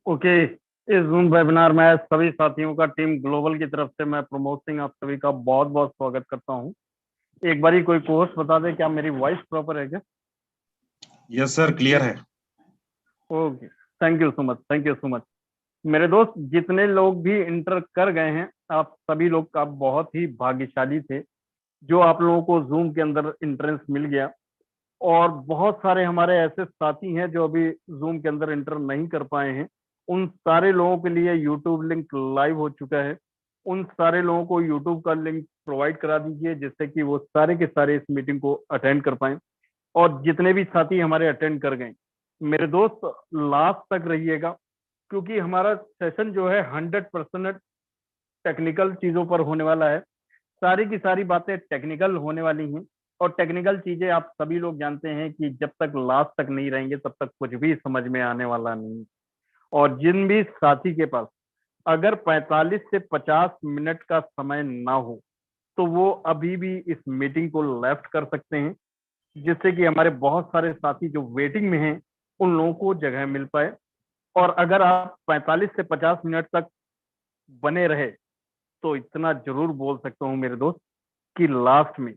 Okay. इस zoom webinar में सभी साथियों का टीम ग्लोबल की तरफ से मैं प्रमोद सिंह आप सभी का बहुत बहुत स्वागत करता हूं। एक बारी कोई कोर्स बता दे, क्या मेरी वॉइस प्रॉपर है क्या? यस सर, क्लियर है। Okay, thank you so much, thank you so much. मेरे दोस्त, जितने लोग भी इंटर कर गए हैं, आप सभी लोग का बहुत ही भाग्यशाली थे जो आप लोगों को जूम के अंदर इंट्रेंस मिल गया। और बहुत सारे हमारे ऐसे साथी हैं जो अभी जूम के अंदर इंटर नहीं कर पाए हैं। उन सारे लोगों के लिए यूट्यूब लिंक लाइव हो चुका है। उन सारे लोगों को यूट्यूब का लिंक प्रोवाइड करा दीजिए जिससे कि वो सारे के सारे इस मीटिंग को अटेंड कर पाए। और जितने भी साथी हमारे अटेंड कर गए, मेरे दोस्त लास्ट तक रहिएगा, क्योंकि हमारा सेशन जो है 100% टेक्निकल चीजों पर होने वाला है। सारी की सारी बातें टेक्निकल होने वाली हैं। और टेक्निकल चीजें आप सभी लोग जानते हैं कि जब तक लास्ट तक नहीं रहेंगे तब तक कुछ भी समझ में आने वाला नहीं। और जिन भी साथी के पास अगर 45 से 50 मिनट का समय ना हो तो वो अभी भी इस मीटिंग को लेफ्ट कर सकते हैं, जिससे कि हमारे बहुत सारे साथी जो वेटिंग में हैं उन लोगों को जगह मिल पाए। और अगर आप 45 से 50 मिनट तक बने रहे तो इतना जरूर बोल सकता हूँ मेरे दोस्त कि लास्ट में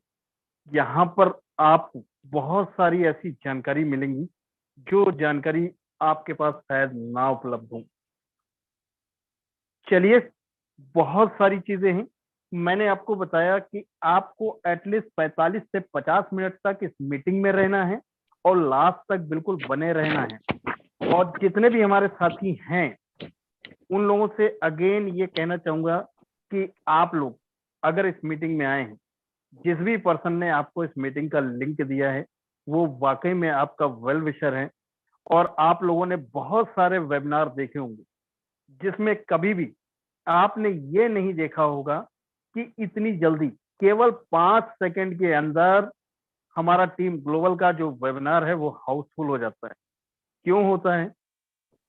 यहाँ पर आपको बहुत सारी ऐसी जानकारी मिलेंगी जो जानकारी आपके पास शायद ना उपलब्ध हो। चलिए, बहुत सारी चीजें हैं। मैंने आपको बताया कि आपको एटलीस्ट 45 से 50 मिनट तक इस मीटिंग में रहना है और लास्ट तक बिल्कुल बने रहना है। और जितने भी हमारे साथी हैं उन लोगों से अगेन ये कहना चाहूंगा कि आप लोग अगर इस मीटिंग में आए हैं, जिस भी पर्सन ने आपको इस मीटिंग का लिंक दिया है वो वाकई में आपका वेल विशर है। और आप लोगों ने बहुत सारे वेबिनार देखे होंगे जिसमें कभी भी आपने ये नहीं देखा होगा कि इतनी जल्दी केवल 5 सेकंड के अंदर हमारा टीम ग्लोबल का जो वेबिनार है वो हाउसफुल हो जाता है। क्यों होता है,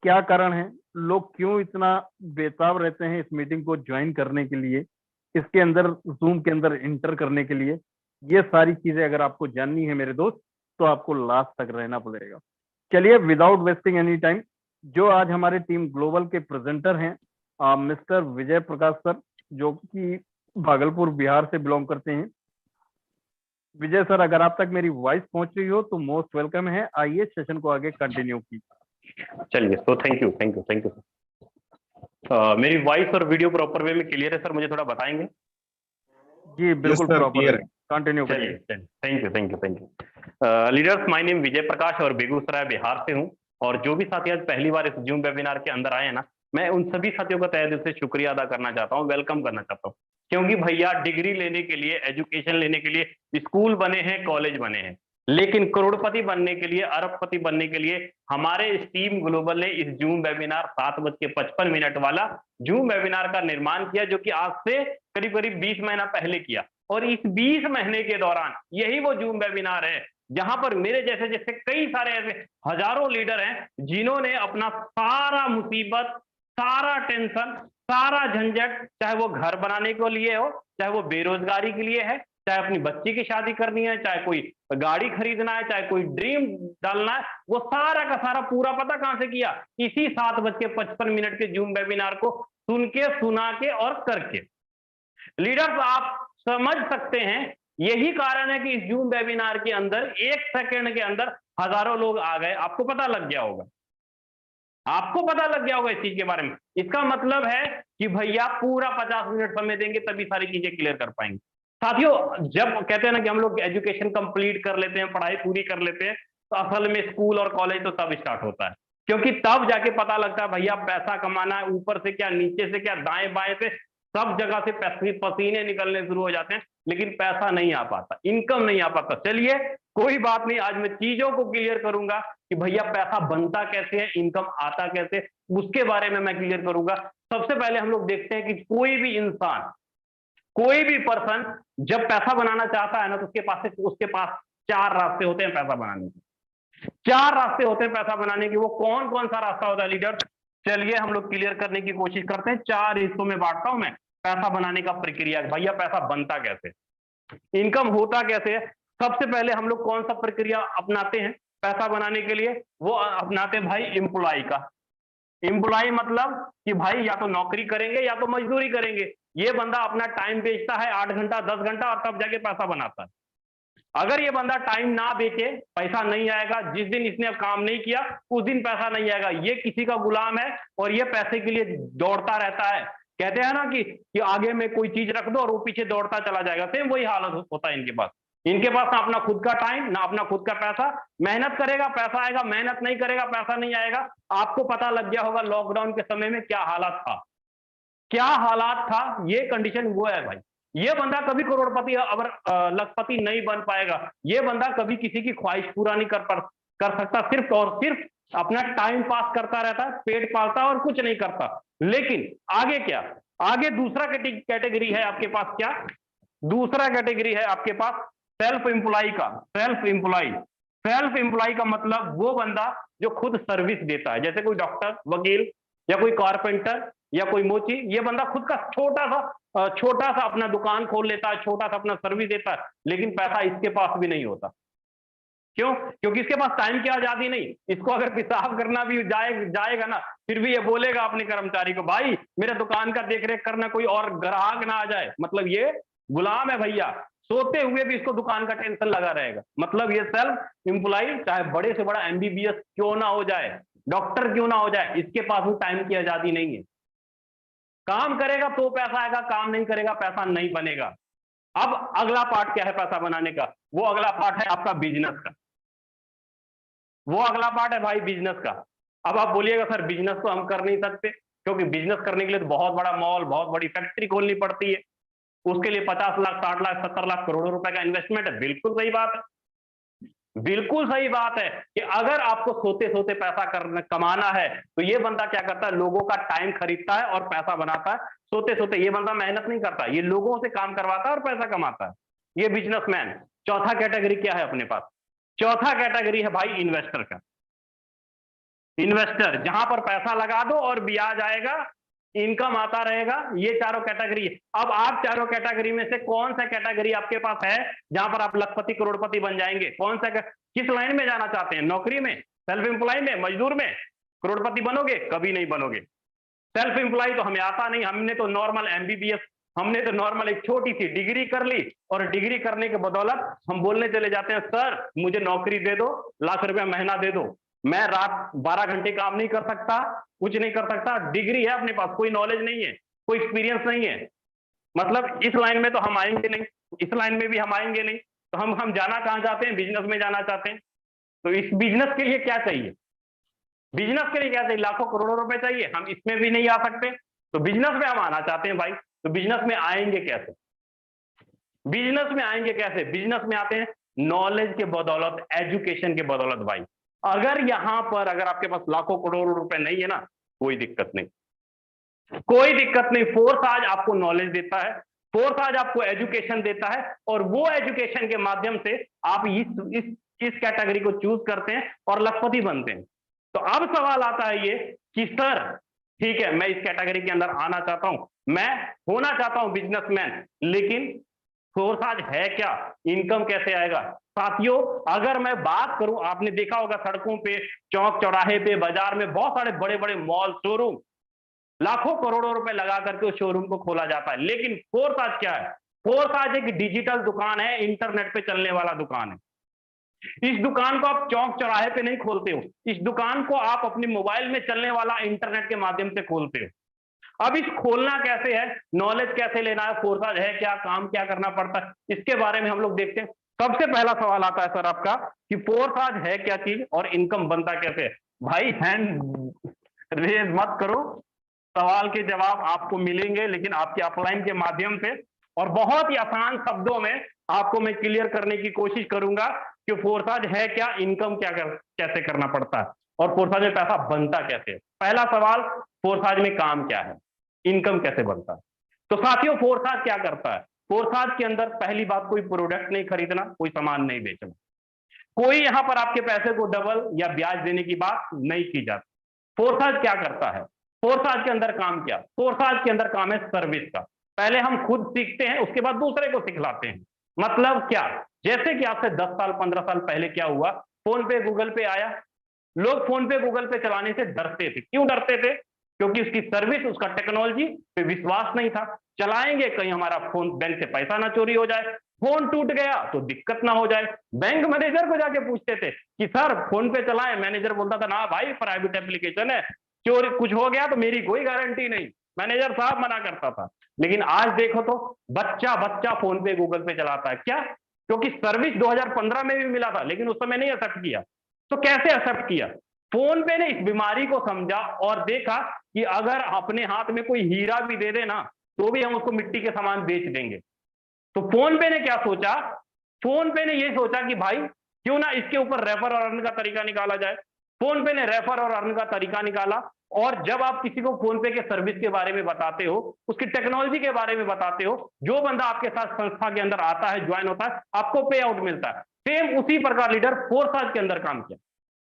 क्या कारण है, लोग क्यों इतना बेताब रहते हैं इस मीटिंग को ज्वाइन करने के लिए, इसके अंदर जूम के अंदर इंटर करने के लिए? ये सारी चीजें अगर आपको जाननी है मेरे दोस्त तो आपको लास्ट तक रहना पड़ेगा। चलिए, विदाउट वेस्टिंग एनी टाइम, जो आज हमारे टीम ग्लोबल के प्रेजेंटर हैं, मिस्टर विजय प्रकाश सर, जो कि भागलपुर बिहार से बिलोंग करते हैं। विजय सर, अगर आप तक मेरी वॉइस पहुंच रही हो तो मोस्ट वेलकम है, आइए सेशन को आगे कंटिन्यू कीजिए। चलिए, तो thank you thank you thank you sir. मेरी वॉइस और वीडियो प्रॉपर वे में क्लियर है सर? मुझे थोड़ा बताएंगे। जी बिल्कुल प्रॉपर क्लियर है, है। कंटिन्यू चलिए, करिए। Thank you thank you thank you. Leaders, my name Vijay Prakash और बेगूसराय बिहार से हूँ। और जो भी साथी आज पहली बार इस जूम वेबिनार के अंदर आए हैं ना, मैं उन सभी साथियों का तहे दिल से शुक्रिया अदा करना चाहता हूँ, वेलकम करना चाहता हूँ। क्योंकि भैया, डिग्री लेने के लिए, एजुकेशन लेने के लिए स्कूल बने हैं, कॉलेज बने हैं, लेकिन करोड़पति बनने के लिए, अरबपति बनने के लिए हमारे इस टीम ग्लोबल ने इस जूम वेबिनार 7:55 वाला जूम वेबिनार का निर्माण किया, जो कि आज से करीब करीब 20 महीना पहले किया। और इस 20 महीने के दौरान यही वो जूम वेबिनार है जहां पर मेरे जैसे जैसे कई सारे ऐसे हजारों लीडर हैं जिन्होंने अपना सारा मुसीबत, सारा टेंशन, सारा झंझट, चाहे वो घर बनाने के लिए हो, चाहे वो बेरोजगारी के लिए है, चाहे अपनी बच्ची की शादी करनी है, चाहे कोई गाड़ी खरीदना है, चाहे कोई ड्रीम डालना है, वो सारा का सारा पूरा पता कहां से किया? इसी 7:55 के जूम वेबिनार को सुन के, सुना के और करके। लीडर्स, आप समझ सकते हैं, यही कारण है कि इस जूम वेबिनार के अंदर 1 सेकंड के अंदर हजारों लोग आ गए। आपको पता लग गया होगा, आपको पता लग गया होगा इस चीज के बारे में। इसका मतलब है कि भैया पूरा 50 मिनट समय देंगे तभी सारी चीजें क्लियर कर पाएंगे। साथियों, जब कहते हैं ना कि हम लोग एजुकेशन कंप्लीट कर लेते हैं, पढ़ाई पूरी कर लेते हैं, तो असल में स्कूल और कॉलेज तो तब स्टार्ट होता है, क्योंकि तब जाके पता लगता है भैया पैसा कमाना है, ऊपर से क्या, नीचे से क्या, दाएं बाएं से सब जगह से पसीने निकलने शुरू हो जाते हैं, लेकिन पैसा नहीं आ पाता, इनकम नहीं आ पाता। चलिए, कोई बात नहीं, आज मैं चीजों को क्लियर करूंगा कि भैया पैसा बनता कैसे है, इनकम आता कैसे, उसके बारे में मैं क्लियर करूंगा। सबसे पहले हम लोग देखते हैं कि कोई भी इंसान, कोई भी पर्सन जब पैसा बनाना चाहता है ना, तो उसके पास 4 रास्ते होते हैं पैसा बनाने के। 4 रास्ते होते हैं पैसा बनाने के। वो कौन कौन सा रास्ता होता है लीडर? चलिए हम लोग क्लियर करने की कोशिश करते हैं। 4 हिस्सों में बांटता हूं मैं पैसा बनाने का प्रक्रिया। भैया पैसा बनता कैसे, इनकम होता कैसे है? सबसे पहले हम लोग कौन सा प्रक्रिया अपनाते हैं पैसा बनाने के लिए? वो अपनाते हैं भाई एम्प्लॉय का। एम्प्लॉय मतलब कि भाई या तो नौकरी करेंगे या तो मजदूरी करेंगे। ये बंदा अपना टाइम बेचता है 8 घंटा 10 घंटा और तब जाके पैसा बनाता है। अगर ये बंदा टाइम ना बेचे पैसा नहीं आएगा। जिस दिन इसने काम नहीं किया उस दिन पैसा नहीं आएगा। ये किसी का गुलाम है और ये पैसे के लिए दौड़ता रहता है। कहते हैं ना कि आगे में कोई चीज रख दो और वो पीछे दौड़ता चला जाएगा। सेम वही हालत होता है इनके पास। इनके पास ना अपना खुद का टाइम ना अपना खुद का पैसा। मेहनत करेगा पैसा आएगा, मेहनत नहीं करेगा पैसा नहीं आएगा। आपको पता लग गया होगा लॉकडाउन के समय में क्या हालात था, क्या हालात था। ये कंडीशन वो है भाई। ये बंदा कभी करोड़पति और लखपति नहीं बन पाएगा। ये बंदा कभी किसी की ख्वाहिश पूरा नहीं कर सकता। सिर्फ और सिर्फ अपना टाइम पास करता रहता है, पेट पालता है और कुछ नहीं करता। लेकिन आगे क्या, आगे दूसरा कैटेगरी है आपके पास। क्या दूसरा कैटेगरी है आपके पास? सेल्फ एम्प्लॉय का। सेल्फ एम्प्लॉय का मतलब वो बंदा जो खुद सर्विस देता है। जैसे कोई डॉक्टर, वकील या कोई कारपेंटर या कोई मोची। ये बंदा खुद का छोटा सा अपना दुकान खोल लेता है, छोटा सा अपना सर्विस देता है, लेकिन पैसा इसके पास भी नहीं होता। क्यों? क्योंकि इसके पास टाइम की आजादी नहीं। इसको अगर पेशाब करना भी जाएगा ना, फिर भी ये बोलेगा अपने कर्मचारी को, भाई मेरे दुकान का देख रेख करना, कोई और ग्राहक ना आ जाए। मतलब ये गुलाम है भैया। सोते हुए भी इसको दुकान का टेंशन लगा रहेगा। मतलब ये सेल्फ एम्प्लॉय, चाहे बड़े से बड़ा MBBS क्यों ना हो जाए, डॉक्टर क्यों ना हो जाए, इसके पास भी टाइम की आजादी नहीं है। काम करेगा तो पैसा आएगा, काम नहीं करेगा पैसा नहीं बनेगा। अब अगला पार्ट क्या है पैसा बनाने का? वो अगला पार्ट है आपका बिजनेस का। वो अगला पार्ट है भाई बिजनेस का। अब आप बोलिएगा सर बिजनेस तो हम कर नहीं सकते, क्योंकि बिजनेस करने के लिए तो बहुत बड़ा मॉल, बहुत बड़ी फैक्ट्री खोलनी पड़ती है। उसके लिए 50 लाख 60 लाख 70 लाख करोड़ों रुपए का इन्वेस्टमेंट है। बिल्कुल सही बात है, बिल्कुल सही बात है कि अगर आपको सोते सोते पैसा कमाना है तो ये बंदा क्या करता है, लोगों का टाइम खरीदता है और पैसा बनाता है। सोते सोते ये बंदा मेहनत नहीं करता, ये लोगों से काम करवाता है और पैसा कमाता है। ये बिजनेसमैन। चौथा कैटेगरी क्या है अपने पास? चौथा कैटेगरी है भाई इन्वेस्टर का। इन्वेस्टर, जहां पर पैसा लगा दो और ब्याज आएगा, इनकम आता रहेगा। ये चारों कैटेगरी। अब आप चारों कैटेगरी में से कौन सा कैटेगरी आपके पास है जहां पर आप लखपति करोड़पति बन जाएंगे? कौन सा, किस लाइन में जाना चाहते हैं? नौकरी में, सेल्फ एम्प्लॉय में, मजदूर में? करोड़पति बनोगे? कभी नहीं बनोगे। सेल्फ एम्प्लॉय तो हमें आता नहीं। हमने तो नॉर्मल MBBS, हमने तो नॉर्मल एक छोटी सी डिग्री कर ली और डिग्री करने के बदौलत हम बोलने चले जाते हैं, सर मुझे नौकरी दे दो, लाख रुपया महीना दे दो, मैं रात 12 घंटे काम नहीं कर सकता, कुछ नहीं कर सकता। डिग्री है अपने पास, कोई नॉलेज नहीं है, कोई एक्सपीरियंस नहीं है। मतलब इस लाइन में तो हम आएंगे नहीं, इस लाइन में भी हम आएंगे नहीं। तो हम जाना कहां चाहते हैं? बिजनेस में जाना चाहते हैं। तो इस बिजनेस के लिए क्या चाहिए? बिजनेस के लिए क्या चाहिए? लाखों करोड़ों रुपए चाहिए। हम इसमें भी नहीं आ सकते, तो बिजनेस में हम आना चाहते हैं भाई। तो बिजनेस में आएंगे कैसे? बिजनेस में आएंगे कैसे? बिजनेस में आते हैं नॉलेज के बदौलत, एजुकेशन के बदौलत भाई। अगर यहां पर अगर आपके पास लाखों करोड़ों रुपए नहीं है ना, कोई दिक्कत नहीं, कोई दिक्कत नहीं। फोर्स आज आपको नॉलेज देता है, फोर्स आज आपको एजुकेशन देता है, और वो एजुकेशन के माध्यम से आप इस कैटेगरी को चूज करते हैं और लखपति बनते हैं। तो अब सवाल आता है ये कि सर ठीक है, मैं इस कैटेगरी के अंदर आना चाहता हूं, मैं होना चाहता हूं बिजनेसमैन, लेकिन सोर्स आज है क्या? इनकम कैसे आएगा? साथियों अगर मैं बात करूं, आपने देखा होगा सड़कों पे, चौक चौराहे पे, बाजार में बहुत सारे बड़े बड़े मॉल, शोरूम, लाखों करोड़ों रुपए लगा करके उस शोरूम को खोला जाता है। लेकिन फोर्स आज क्या है? फोर्स आज एक डिजिटल दुकान है, इंटरनेट पे चलने वाला दुकान है। इस दुकान को आप चौक चौराहे पे नहीं खोलते हो, इस दुकान को आप अपने मोबाइल में चलने वाला इंटरनेट के माध्यम से खोलते हो। अब इस खोलना कैसे है, नॉलेज कैसे लेना है, फोर्स आज है क्या, काम क्या करना पड़ता है, इसके बारे में हम लोग देखते हैं। सबसे पहला सवाल आता है सर आपका कि फोर्स आज है क्या चीज और इनकम बनता कैसे है? भाई हैंड रेज मत करो, सवाल के जवाब आपको मिलेंगे, लेकिन आपके अपलाइन के माध्यम से, और बहुत ही आसान शब्दों में आपको मैं क्लियर करने की कोशिश करूंगा कि फोर्साज है क्या, इनकम कैसे करना पड़ता है, और फोर्साज में पैसा बनता कैसे है। पहला सवाल, फोर्साज में काम क्या है, इनकम कैसे बनता है? तो साथियों फोर्साज क्या करता है? फोर्साज के अंदर पहली बात, कोई प्रोडक्ट नहीं खरीदना, कोई सामान नहीं बेचना, कोई यहां पर आपके पैसे को डबल या ब्याज देने की बात नहीं की जाती। फोर्साज क्या करता है? फोर्साज के अंदर काम क्या? फोर्साज के अंदर काम है सर्विस का। पहले हम खुद सीखते हैं, उसके बाद दूसरे को सिखलाते हैं। मतलब क्या? जैसे कि आपसे 10 साल 15 साल पहले क्या हुआ, फोन पे गूगल पे आया, लोग फोन पे गूगल पे चलाने से डरते थे। क्यों डरते थे? क्योंकि उसकी सर्विस, उसका टेक्नोलॉजी पे विश्वास नहीं था। चलाएंगे कहीं हमारा फोन, बैंक से पैसा ना चोरी हो जाए, फोन टूट गया तो दिक्कत ना हो जाए। बैंक मैनेजर को जाके पूछते थे कि सर फोन पे चलाएं, मैनेजर बोलता था ना भाई प्राइवेट एप्लीकेशन है, चोरी कुछ हो गया तो मेरी कोई गारंटी नहीं, मैनेजर साहब मना करता था। लेकिन आज देखो तो बच्चा बच्चा फोन पे गूगल पे चलाता है। क्या? क्योंकि सर्विस 2015 में भी मिला था, लेकिन उस समय नहीं एक्सेप्ट किया। तो कैसे एक्सेप्ट किया? फोन पे ने इस बीमारी को समझा और देखा कि अगर अपने हाथ में कोई हीरा भी दे दे ना, तो भी हम उसको मिट्टी के समान बेच देंगे। तो फोन पे ने क्या सोचा? फोन पे ने ये सोचा कि भाई क्यों ना इसके ऊपर रेफर और अर्न का तरीका निकाला जाए। फोन पे ने रेफर और अर्न का तरीका निकाला। और जब आप किसी को फोन पे के सर्विस के बारे में बताते हो, उसकी टेक्नोलॉजी के बारे में बताते हो, जो बंदा आपके साथ संस्था के अंदर आता है, ज्वाइन होता है, आपको पे आउट मिलता है। सेम उसी प्रकार लीडर फोर्साज के अंदर काम किया।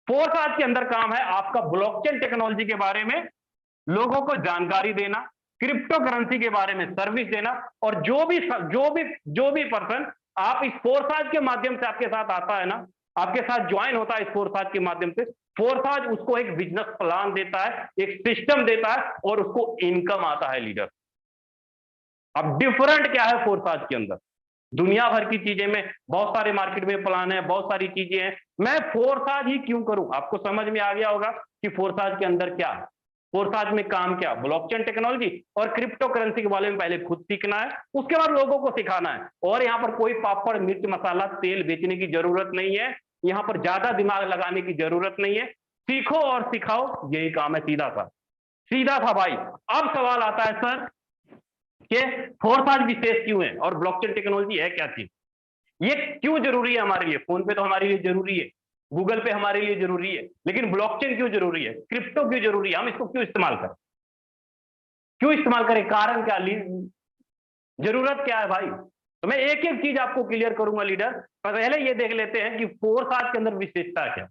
फोर्साज के अंदर काम है आपका ब्लॉकचेन टेक्नोलॉजी के बारे में लोगों को जानकारी देना, क्रिप्टो करेंसी के बारे में सर्विस देना। और जो भी पर्सन आप इस फोर्साज के माध्यम से आपके साथ आता है ना, आपके साथ ज्वाइन होता है इस फोर्साज के माध्यम से, फोर्साज उसको एक बिजनेस प्लान देता है, एक सिस्टम देता है और उसको इनकम आता है लीडर। अब डिफरेंट क्या है फोर्साज के अंदर? दुनिया भर की चीजें में बहुत सारे मार्केट में प्लान है, बहुत सारी चीजें हैं, मैं फोर्साज ही क्यों करूं? आपको समझ में आ गया होगा कि फोर्साज के अंदर क्या है, फोर्साज में काम क्या, ब्लॉकचेन टेक्नोलॉजी और क्रिप्टो करेंसी के बारे में पहले खुद सीखना है, उसके बाद लोगों को सिखाना है। और यहाँ पर कोई पापड़ मिर्च मसाला तेल बेचने की जरूरत नहीं है, यहाँ पर ज्यादा दिमाग लगाने की जरूरत नहीं है। सीखो और सिखाओ, यही काम है। सीधा था भाई। अब सवाल आता है सर कि फोर्साज विशेष क्यों है और ब्लॉकचेन टेक्नोलॉजी है क्या चीज, ये क्यों जरूरी है हमारे लिए? फोन पे तो हमारे लिए जरूरी है, गूगल पे हमारे लिए जरूरी है, लेकिन ब्लॉकचेन क्यों जरूरी है, क्रिप्टो क्यों जरूरी है, हम इसको क्यों इस्तेमाल करें? कारण क्या, जरूरत क्या है भाई? तो मैं एक एक चीज आपको क्लियर करूंगा लीडर। पहले ये देख लेते हैं कि फोर्साज के अंदर विशेषता क्या।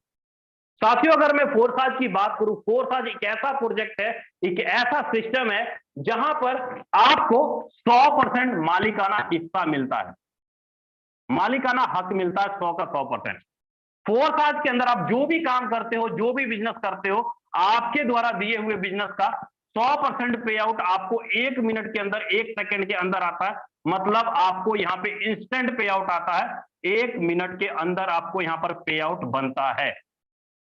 साथियों, अगर मैं फोर्साज की बात करूं, फोर्साज एक ऐसा प्रोजेक्ट है, एक ऐसा सिस्टम है जहां पर आपको 100% मालिकाना हिस्सा मिलता है, मालिकाना हक मिलता है 100 का 100%। फोर्साज के अंदर आप जो भी काम करते हो, जो भी बिजनेस करते हो, आपके द्वारा दिए हुए बिजनेस का 100% पे आउट आपको 1 मिनट के अंदर, 1 सेकंड के अंदर आता है। मतलब आपको यहाँ पे इंस्टेंट पे आउट आता है, 1 मिनट के अंदर आपको यहाँ पर पे आउट बनता है।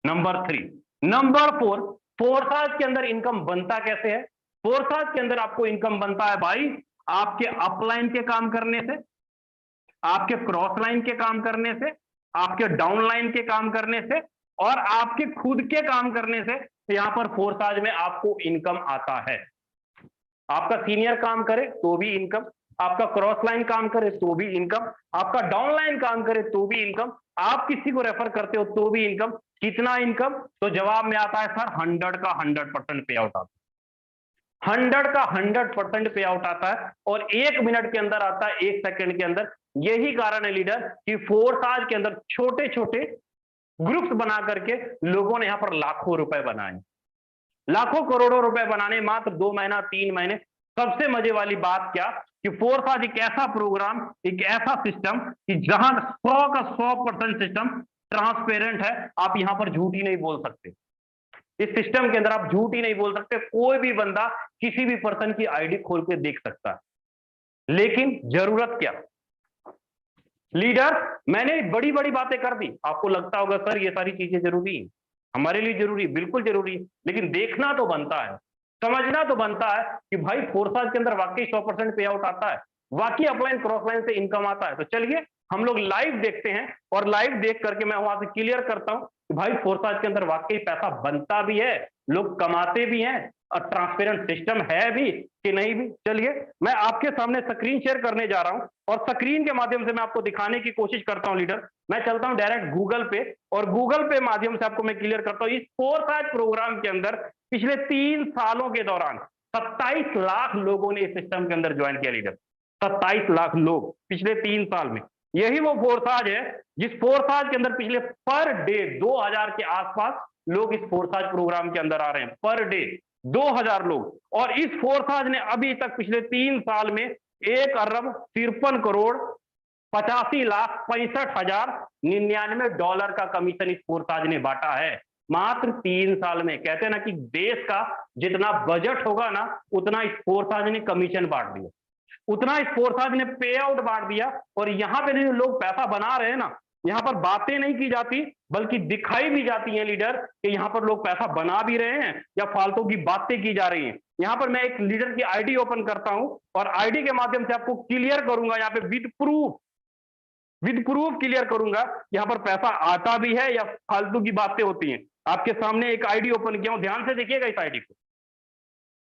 नंबर 3। नंबर 4, फोर्साज के अंदर इनकम बनता कैसे है? फोर्साज के अंदर आपको इनकम बनता है भाई आपके अपलाइन के काम करने से, आपके क्रॉस लाइन के काम करने से, आपके डाउनलाइन के काम करने से और आपके खुद के काम करने से। यहां पर फोर्साज में आपको इनकम आता है। आपका सीनियर काम करे तो भी इनकम, आपका क्रॉस लाइन काम करे तो भी इनकम, आपका डाउनलाइन काम करे तो भी इनकम, आप किसी को रेफर करते हो तो भी इनकम। कितना इनकम? तो जवाब में आता है सर 100 का 100% पे आउट आता है। 100 का 100% पे आउट आता है और 1 मिनट के अंदर आता है, 1 सेकंड के अंदर। यही कारण है लीडर कि फोर्साज के अंदर छोटे छोटे ग्रुप्स बना करके लोगों ने यहां पर लाखों रुपए बनाए, लाखों करोड़ों रुपए बनाने मात्र 2 महीना 3 महीने। सबसे मजे वाली बात क्या कि फोर्साज एक ऐसा प्रोग्राम, एक ऐसा सिस्टम कि जहां 100 का 100% सिस्टम ट्रांसपेरेंट है। आप यहां पर झूठ ही नहीं बोल सकते, इस सिस्टम के अंदर आप झूठ ही नहीं बोल सकते। कोई भी बंदा किसी भी पर्सन की आईडी खोल के देख सकता है। लेकिन जरूरत क्या लीडर? मैंने बड़ी बड़ी बातें कर दी, आपको लगता होगा सर ये सारी चीजें जरूरी है, हमारे लिए जरूरी, बिल्कुल जरूरी है, लेकिन देखना तो बनता है, समझना तो बनता है कि भाई फोर्साज के अंदर वाकई 100% पे आउट आता है, वाकई अपलाइन क्रॉस लाइन से इनकम आता है। तो चलिए हम लोग लाइव देखते हैं और लाइव देख करके मैं वहां से क्लियर करता हूं कि भाई फोर्साज के अंदर वाकई पैसा बनता भी है, लोग कमाते भी हैं और ट्रांसपेरेंट सिस्टम है भी कि नहीं भी। चलिए मैं आपके सामने स्क्रीन शेयर करने जा रहा हूं और स्क्रीन के माध्यम से मैं आपको दिखाने की कोशिश करता हूं लीडर। मैं चलता हूं डायरेक्ट गूगल पे और गूगल पे माध्यम से आपको मैं क्लियर करता हूं इस फोर्साज प्रोग्राम के अंदर पिछले 3 सालों के दौरान 27 लाख लोगों ने इस सिस्टम के अंदर ज्वाइन किया लीडर। 27 लाख लोग पिछले 3 साल में। यही वो फोर्साज है जिस फोर्साज के अंदर पिछले पर डे 2000 के आसपास लोग इस फोर्साज प्रोग्राम के अंदर आ रहे हैं, पर डे 2000 लोग। और इस फोर्साज ने अभी तक पिछले 3 साल में 1 अरब 53 करोड़ 85 लाख 65 हजार $99 का कमीशन इस फोर्साज ने बांटा है। मात्र 3 साल में। कहते हैं ना कि देश का जितना बजट होगा ना, उतना स्पोर्ट्स ने कमीशन बांट दिया, उतना स्पोर्ट्स ने पे आउट बांट दिया। और यहाँ पे जो लोग पैसा बना रहे हैं ना, यहाँ पर बातें नहीं की जाती बल्कि दिखाई भी जाती हैं लीडर, कि यहाँ पर लोग पैसा बना भी रहे हैं या फालतू की बातें की जा रही हैं। यहाँ पर मैं एक लीडर की आईडी ओपन करता हूं और आईडी के माध्यम से आपको क्लियर करूंगा, यहाँ पे विद प्रूफ क्लियर करूंगा, यहाँ पर पैसा आता भी है या फालतू की बातें होती हैं। आपके सामने एक आईडी ओपन किया हूं, ध्यान से देखिएगा इस आईडी को।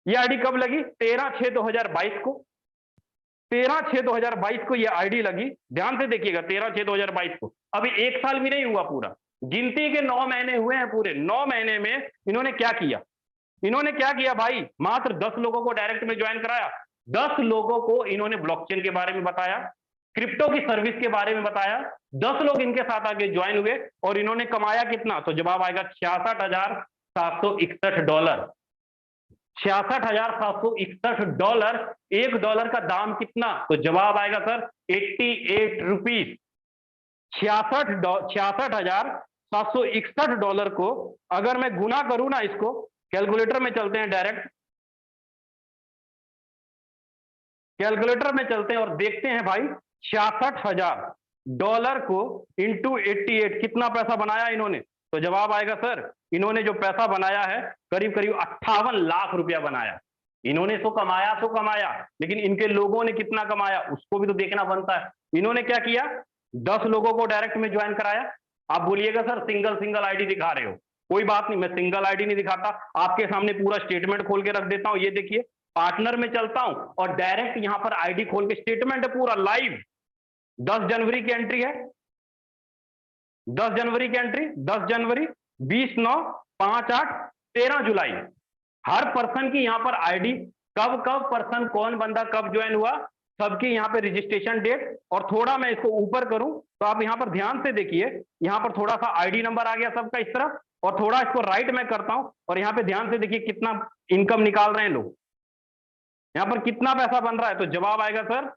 यह आईडी कब लगी? 13/6/2022 को, 13/6/2022 को ये आईडी लगी। ध्यान से देखिएगा, 13/6/2022 को। अभी 1 साल भी नहीं हुआ पूरा, गिनती के 9 महीने हुए हैं। पूरे 9 महीने में इन्होंने क्या किया? इन्होंने क्या किया भाई? मात्र 10 लोगों को डायरेक्ट में ज्वाइन कराया, 10 लोगों को इन्होंने ब्लॉकचेन के बारे में बताया, क्रिप्टो की सर्विस के बारे में बताया। 10 लोग इनके साथ आगे ज्वाइन हुए और इन्होंने कमाया कितना? तो जवाब आएगा $66,761। $66,761। $1 का दाम कितना? तो जवाब आएगा सर 88 रुपीज। $66,761 को अगर मैं गुना करूं ना, इसको कैलकुलेटर में चलते हैं, डायरेक्ट कैलकुलेटर में चलते हैं और देखते हैं भाई, $66,000 को इंटू 88 कितना पैसा बनाया इन्होंने? तो जवाब आएगा सर, इन्होंने जो पैसा बनाया है करीब करीब 58 लाख रुपया बनाया। इन्होंने तो कमाया, लेकिन इनके लोगों ने कितना कमाया उसको भी तो देखना बनता है। इन्होंने क्या किया? 10 लोगों को डायरेक्ट में ज्वाइन कराया। आप बोलिएगा सर सिंगल आईडी दिखा रहे हो, कोई बात नहीं, मैं सिंगल आईडी नहीं दिखाता, आपके सामने पूरा स्टेटमेंट खोल के रख देता हूं। ये देखिए, पार्टनर में चलता हूं और डायरेक्ट यहां पर आईडी खोल के स्टेटमेंट है पूरा लाइव। 10 जनवरी की एंट्री है, 10 जनवरी की एंट्री, 10 जनवरी, 20/9, 5/8, 13 जुलाई। हर पर्सन की यहां पर आईडी, कब पर्सन, कौन बंदा कब ज्वाइन हुआ, सबकी यहाँ पे रजिस्ट्रेशन डेट। और थोड़ा मैं इसको ऊपर करूं तो आप यहाँ पर ध्यान से देखिए, यहाँ पर थोड़ा सा आईडी नंबर आ गया सबका इस तरफ, और थोड़ा इसको राइट में करता हूं और यहाँ पे ध्यान से देखिए कितना इनकम निकाल रहे हैं लोग, यहाँ पर कितना पैसा बन रहा है। तो जवाब आएगा सर,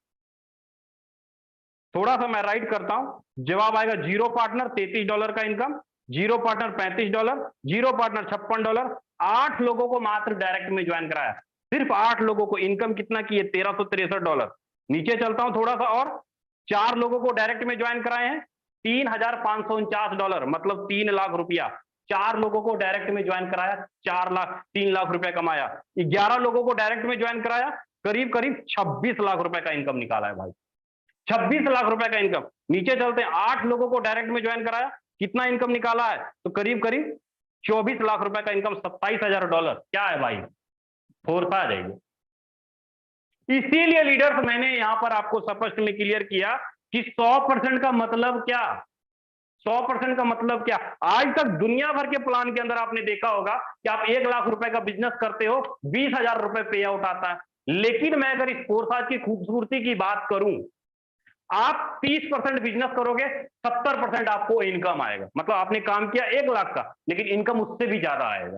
थोड़ा सा मैं राइट करता हूं, जवाब आएगा 0 पार्टनर $33 का इनकम, 0 पार्टनर $35, 0 पार्टनर $56। 8 लोगों को मात्र डायरेक्ट में ज्वाइन कराया, सिर्फ 8 लोगों को। इनकम कितना की है? $1363। नीचे चलता हूं थोड़ा सा और, 4 लोगों को डायरेक्ट में ज्वाइन कराए हैं, $3,549, मतलब 3 लाख रुपया। 4 लोगों को डायरेक्ट में ज्वाइन कराया, 3 लाख रुपया कमाया। 11 लोगों को डायरेक्ट में ज्वाइन कराया, करीब करीब 26 लाख रुपए का इनकम निकाला है भाई, 26 लाख रुपए का इनकम। नीचे चलते हैं, 8 लोगों को डायरेक्ट में ज्वाइन कराया, कितना इनकम निकाला है? तो करीब करीब 24 लाख रुपए का इनकम, $27,000। क्या है भाई? फोर्स आ जाएगी। इसीलिए लीडर्स मैंने यहां पर आपको स्पष्ट में क्लियर किया कि 100% का मतलब क्या, 100% का मतलब क्या। आज तक दुनिया भर के प्लान के अंदर आपने देखा होगा कि आप 1 लाख रुपए का बिजनेस करते हो, 20,000 रुपए पे आउट आता है। लेकिन मैं अगर इस फोर्साज की खूबसूरती की बात करूं, आप 30% बिजनेस करोगे, 70% आपको इनकम आएगा। मतलब आपने काम किया 1 लाख का, लेकिन इनकम उससे भी ज्यादा आएगा।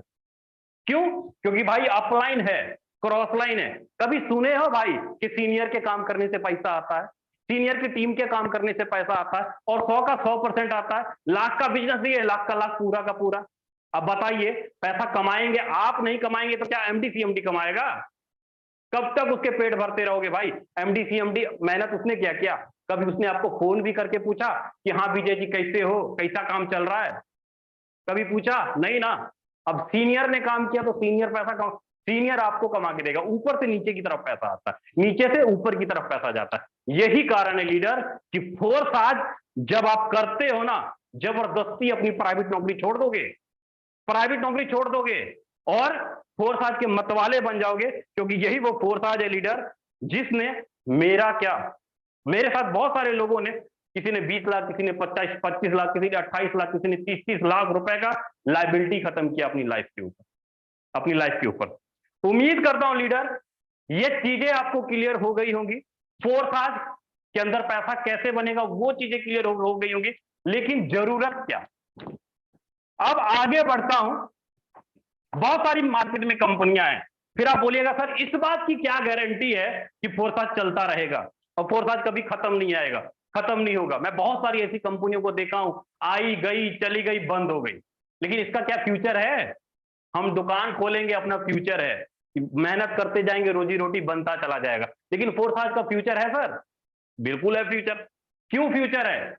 क्यों? क्योंकि भाई अपलाइन है, क्रॉस लाइन है। कभी सुने हो भाई कि सीनियर के काम करने से पैसा आता है, सीनियर की टीम के काम करने से पैसा आता है, और 100 का 100% आता है। लाख का बिजनेस नहीं है, लाख का लाख पूरा का पूरा। अब बताइए, पैसा कमाएंगे आप, नहीं कमाएंगे तो क्या एमडी सीएमडी कमाएगा? कब तक उसके पेट भरते रहोगे भाई? एमडी सीएमडी मेहनत उसने क्या? कभी उसने आपको फोन भी करके पूछा कि हाँ विजय जी कैसे हो, कैसा काम चल रहा है? कभी पूछा? नहीं ना। अब सीनियर ने काम किया तो सीनियर आपको कमा के देगा। ऊपर से नीचे की तरफ पैसा आता है, नीचे से ऊपर की तरफ पैसा जाता है। यही कारण है लीडर कि फोर्स आज जब आप करते हो ना, जबरदस्ती अपनी प्राइवेट नौकरी छोड़ दोगे और फोर्स आज के मतवाले बन जाओगे, क्योंकि यही वो फोर्स आज है लीडर जिसने मेरे साथ बहुत सारे लोगों ने, किसी ने 20 लाख, किसी ने 25 लाख, किसी ने 28 लाख, किसी ने 30 लाख रुपए का लायबिलिटी खत्म किया अपनी लाइफ के ऊपर। उम्मीद करता हूं लीडर ये चीजें आपको क्लियर हो गई होंगी। फोर्स आज के अंदर पैसा कैसे बनेगा वो चीजें क्लियर हो गई होंगी, लेकिन जरूरत क्या। अब आगे बढ़ता हूं। बहुत सारी मार्केट में कंपनियां हैं, फिर आप बोलिएगा सर इस बात की क्या गारंटी है कि फोर्स आज चलता रहेगा और फोर्स आज कभी खत्म नहीं होगा। मैं बहुत सारी ऐसी कंपनियों को देखा हूं, आई गई, चली गई, बंद हो गई। लेकिन इसका क्या फ्यूचर है? हम दुकान खोलेंगे, अपना फ्यूचर है, मेहनत करते जाएंगे, रोजी रोटी बनता चला जाएगा। लेकिन फोर्साज का फ्यूचर है सर? बिल्कुल है फ्यूचर। क्यों फ्यूचर है?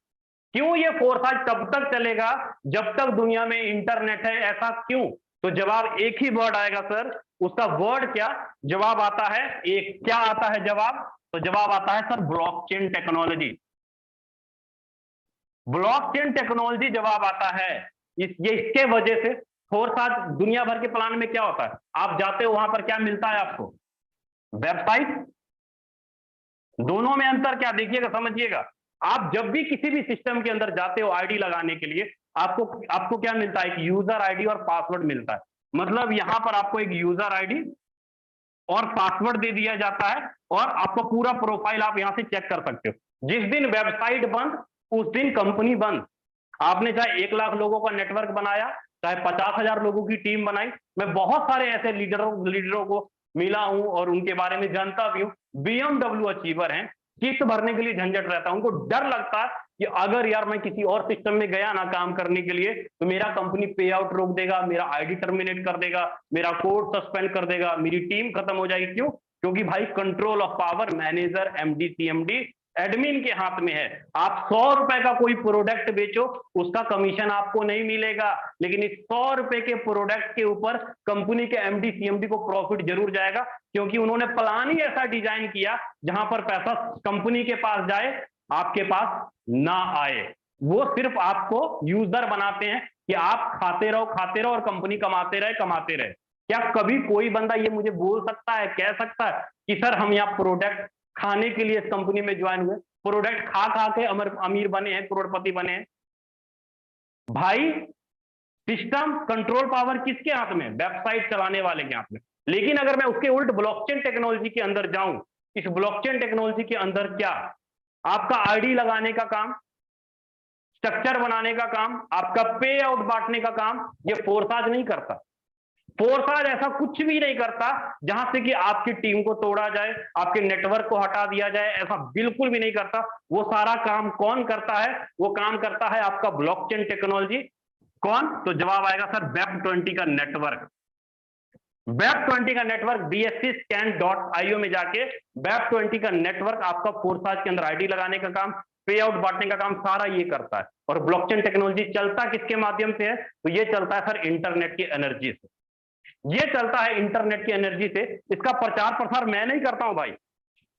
क्यों ये फोर्साज तब तक चलेगा जब तक दुनिया में इंटरनेट है? ऐसा क्यों? तो जवाब एक ही वर्ड आएगा सर। उसका वर्ड क्या? जवाब आता है एक, क्या आता है जवाब? तो जवाब आता है sir blockchain technology. Blockchain technology जवाब आता है। ये इसके वजह से फोर्साज दुनिया भर के प्लान में क्या होता है? आप जाते हो, वहां पर क्या मिलता है आपको? वेबसाइट। दोनों में अंतर क्या? देखिएगा, समझिएगा। आप जब भी किसी भी सिस्टम के अंदर जाते हो आईडी लगाने के लिए, आपको क्या मिलता है? एक यूजर आईडी और पासवर्ड मिलता है। मतलब यहां पर आपको एक यूजर आईडी और पासवर्ड दे दिया जाता है और आपका पूरा प्रोफाइल आप यहां से चेक कर सकते हो। जिस दिन वेबसाइट बंद, उस दिन कंपनी बंद। आपने चाहे 1 लाख लोगों का नेटवर्क बनाया, चाहे 50,000 लोगों की टीम बनाई। मैं बहुत सारे ऐसे लीडरों को मिला हूं और उनके बारे में जानता भी हूं। BMW अचीवर हैं, किस्त भरने के लिए झंझट रहता है, उनको डर लगता है कि अगर यार मैं किसी और सिस्टम में गया ना काम करने के लिए, तो मेरा कंपनी पे आउट रोक देगा, मेरा आईडी टर्मिनेट कर देगा, मेरा कोड सस्पेंड कर देगा, मेरी टीम खत्म हो जाएगी। क्यों? क्योंकि भाई control of power manager, MD, CMD, admin के हाथ में है। आप 100 रुपए का कोई प्रोडक्ट बेचो, उसका कमीशन आपको नहीं मिलेगा, लेकिन इस 100 रुपए के प्रोडक्ट के ऊपर कंपनी के MD, CMD को प्रॉफिट जरूर जाएगा, क्योंकि उन्होंने प्लान ही ऐसा डिजाइन किया जहां पर पैसा कंपनी के पास जाए, आपके पास ना आए। वो सिर्फ आपको यूजर बनाते हैं कि आप खाते रहो और कंपनी कमाते रहे। क्या कभी कोई बंदा ये मुझे बोल सकता है, कह सकता है कि सर हम यहाँ प्रोडक्ट खाने के लिए इस कंपनी में ज्वाइन हुए, प्रोडक्ट खा खा के अमीर बने हैं, करोड़पति बने हैं? भाई सिस्टम कंट्रोल पावर किसके हाथ में? वेबसाइट चलाने वाले के हाथ में। लेकिन अगर मैं उसके उल्ट ब्लॉकचेन टेक्नोलॉजी के अंदर जाऊं, इस ब्लॉकचेन टेक्नोलॉजी के अंदर क्या? आपका आईडी लगाने का काम, स्ट्रक्चर बनाने का काम, आपका पे आउट बांटने का काम ये फोर्साज नहीं करता। फोर्साज ऐसा कुछ भी नहीं करता जहां से कि आपकी टीम को तोड़ा जाए, आपके नेटवर्क को हटा दिया जाए, ऐसा बिल्कुल भी नहीं करता। वो सारा काम कौन करता है? वो काम करता है आपका ब्लॉकचेन टेक्नोलॉजी। कौन? तो जवाब आएगा सर वेब20 का नेटवर्क। वेब20 का नेटवर्क bscscan.io में जाके वेब20 का नेटवर्क आपका फोर्साज के अंदर आईडी लगाने का काम, पे आउट बांटने का काम सारा ये करता है। और ब्लॉकचेन टेक्नोलॉजी चलता किसके माध्यम से है? तो ये चलता है सर इंटरनेट की एनर्जी से। ये चलता है इंटरनेट की एनर्जी से। इसका प्रचार प्रसार मैं नहीं करता हूं भाई,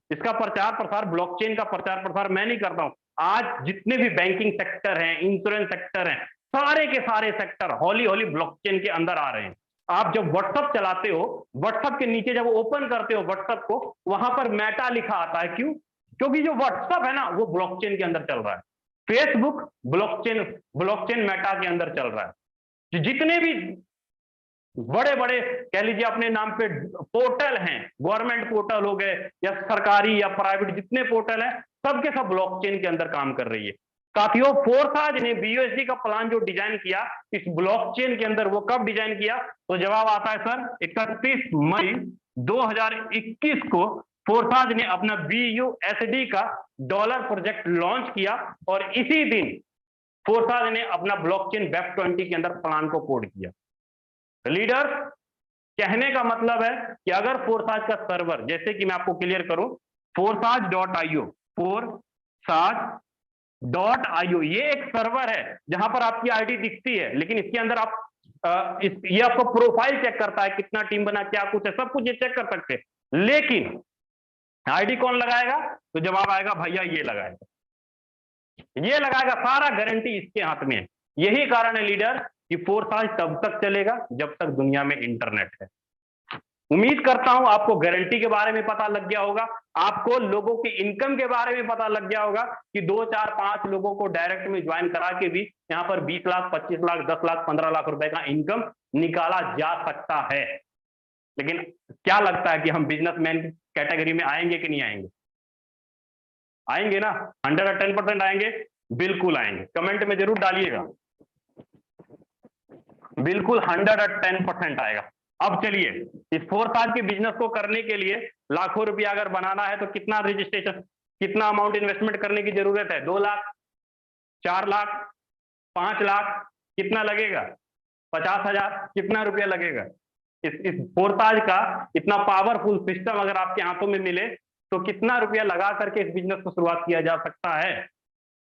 इसका प्रचार प्रसार, ब्लॉकचेन का प्रचार प्रसार मैं नहीं करता हूं। आज जितने भी बैंकिंग सेक्टर हैं, इंश्योरेंस सेक्टर हैं, सारे के सारे सेक्टर हौली हौली ब्लॉकचेन के अंदर आ रहे हैं। आप जब व्हाट्सएप चलाते हो, व्हाट्सएप के नीचे जब ओपन करते हो व्हाट्सएप को, वहां पर मेटा लिखा आता है। क्यों? क्योंकि जो व्हाट्सएप है ना वो ब्लॉकचेन के अंदर चल रहा है। फेसबुक ब्लॉकचेन मेटा के अंदर चल रहा है। जितने भी बड़े बड़े कह लीजिए अपने नाम पे पोर्टल हैं, गवर्नमेंट पोर्टल हो गए या सरकारी या प्राइवेट, जितने पोर्टल हैं सबके सब ब्लॉकचेन के अंदर काम कर रही है। साथियों, फोर्साज ने BUSD का प्लान जो डिजाइन किया इस ब्लॉकचेन के अंदर, वो कब डिजाइन किया? तो जवाब आता है सर 31 मई 2021 को फोर्साज ने अपना BUSD का डॉलर प्रोजेक्ट लॉन्च किया और इसी दिन फोर्साज ने अपना ब्लॉकचेन वेब20 के अंदर प्लान को कोड किया। लीडर्स, कहने का मतलब है कि अगर फोर्साज का सर्वर, जैसे कि मैं आपको क्लियर करूं, forsage.io, forsage.io ये एक सर्वर है जहां पर आपकी आईडी दिखती है, लेकिन इसके अंदर आप ये आपको प्रोफाइल चेक करता है, कितना टीम बना, क्या कुछ है, सब कुछ ये चेक कर सकते हैं। लेकिन आईडी कौन लगाएगा? तो जवाब आएगा भैया ये लगाएगा, ये लगाएगा, सारा गारंटी इसके हाथ में है। यही कारण है लीडर कि फोर्साज तब तक चलेगा जब तक दुनिया में इंटरनेट है। उम्मीद करता हूं आपको गारंटी के बारे में पता लग गया होगा, आपको लोगों की इनकम के बारे में पता लग गया होगा कि 2, 4, 5 लोगों को डायरेक्ट में ज्वाइन करा के भी यहां पर 20 लाख, 25 लाख, 10 लाख, 15 लाख रुपए का इनकम निकाला जा सकता है। लेकिन क्या लगता है कि हम बिजनेसमैन कैटेगरी में आएंगे कि नहीं आएंगे? आएंगे ना? 110% आएंगे? बिल्कुल आएंगे। कमेंट में जरूर डालिएगा, बिल्कुल 110% आएगा। अब चलिए, इस फोर्साज के बिजनेस को करने के लिए लाखों रुपया अगर बनाना है तो कितना रजिस्ट्रेशन, कितना अमाउंट इन्वेस्टमेंट करने की जरूरत है? 2 लाख, 4 लाख, 5 लाख, कितना लगेगा? 50,000, कितना रुपया लगेगा? इस फोरताज का इतना पावरफुल सिस्टम अगर आपके हाथों में मिले तो कितना रुपया लगा करके इस बिजनेस को शुरुआत किया जा सकता है?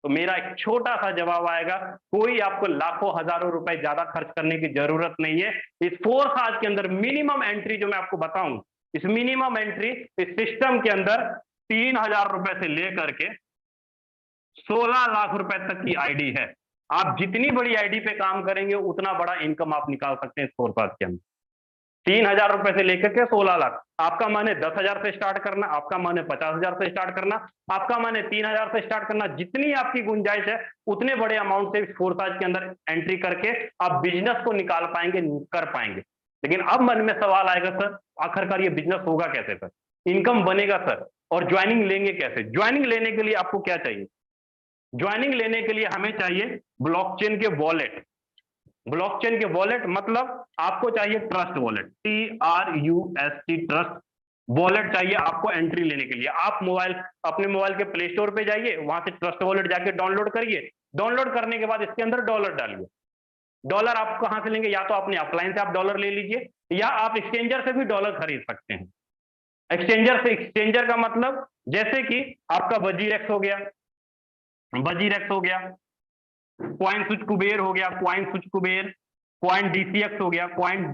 तो मेरा एक छोटा सा जवाब आएगा, कोई आपको लाखों हजारों रुपए ज्यादा खर्च करने की जरूरत नहीं है। इस फोरताज के अंदर मिनिमम एंट्री जो मैं आपको बताऊं, इस मिनिमम एंट्री इस सिस्टम के अंदर 3,000 रुपए से लेकर के 16 लाख रुपए तक की आईडी है। आप जितनी बड़ी आईडी पे काम करेंगे उतना बड़ा इनकम आप निकाल सकते हैं इस फोरताज के अंदर। 3,000 रुपए से लेकर के 16 लाख। आपका मन है 10,000 से स्टार्ट करना, आपका मन है 50,000 से स्टार्ट करना, आपका मन है 3,000 से स्टार्ट करना, जितनी आपकी गुंजाइश है उतने बड़े अमाउंट से फोरताज के अंदर एंट्री करके आप बिजनेस को निकाल पाएंगे, कर पाएंगे। लेकिन अब मन में सवाल आएगा, सर आखिरकार ये बिजनेस होगा कैसे सर, इनकम बनेगा सर, और ज्वाइनिंग लेंगे कैसे? ज्वाइनिंग लेने के लिए आपको क्या चाहिए? ज्वाइनिंग लेने के लिए हमें चाहिए ब्लॉकचेन के वॉलेट। ब्लॉकचेन के वॉलेट मतलब आपको चाहिए trust wallet, TRUST trust wallet चाहिए आपको एंट्री लेने के लिए। आप अपने मोबाइल के प्ले स्टोर पे जाइए, वहां से ट्रस्ट वॉलेट जाके डाउनलोड करिए। डाउनलोड करने के बाद इसके अंदर डॉलर डालिए। डॉलर आप कहां से लेंगे? या तो अपने अपलाइन से आप डॉलर ले लीजिए, या आप एक्सचेंजर से भी डॉलर खरीद सकते हैं। एक्सचेंजर का मतलब जैसे कि आपका वजीरेक्स हो गया, कॉइन स्विच कुबेर हो गया, coin switch Kuber, coin DCX हो गया, कॉइन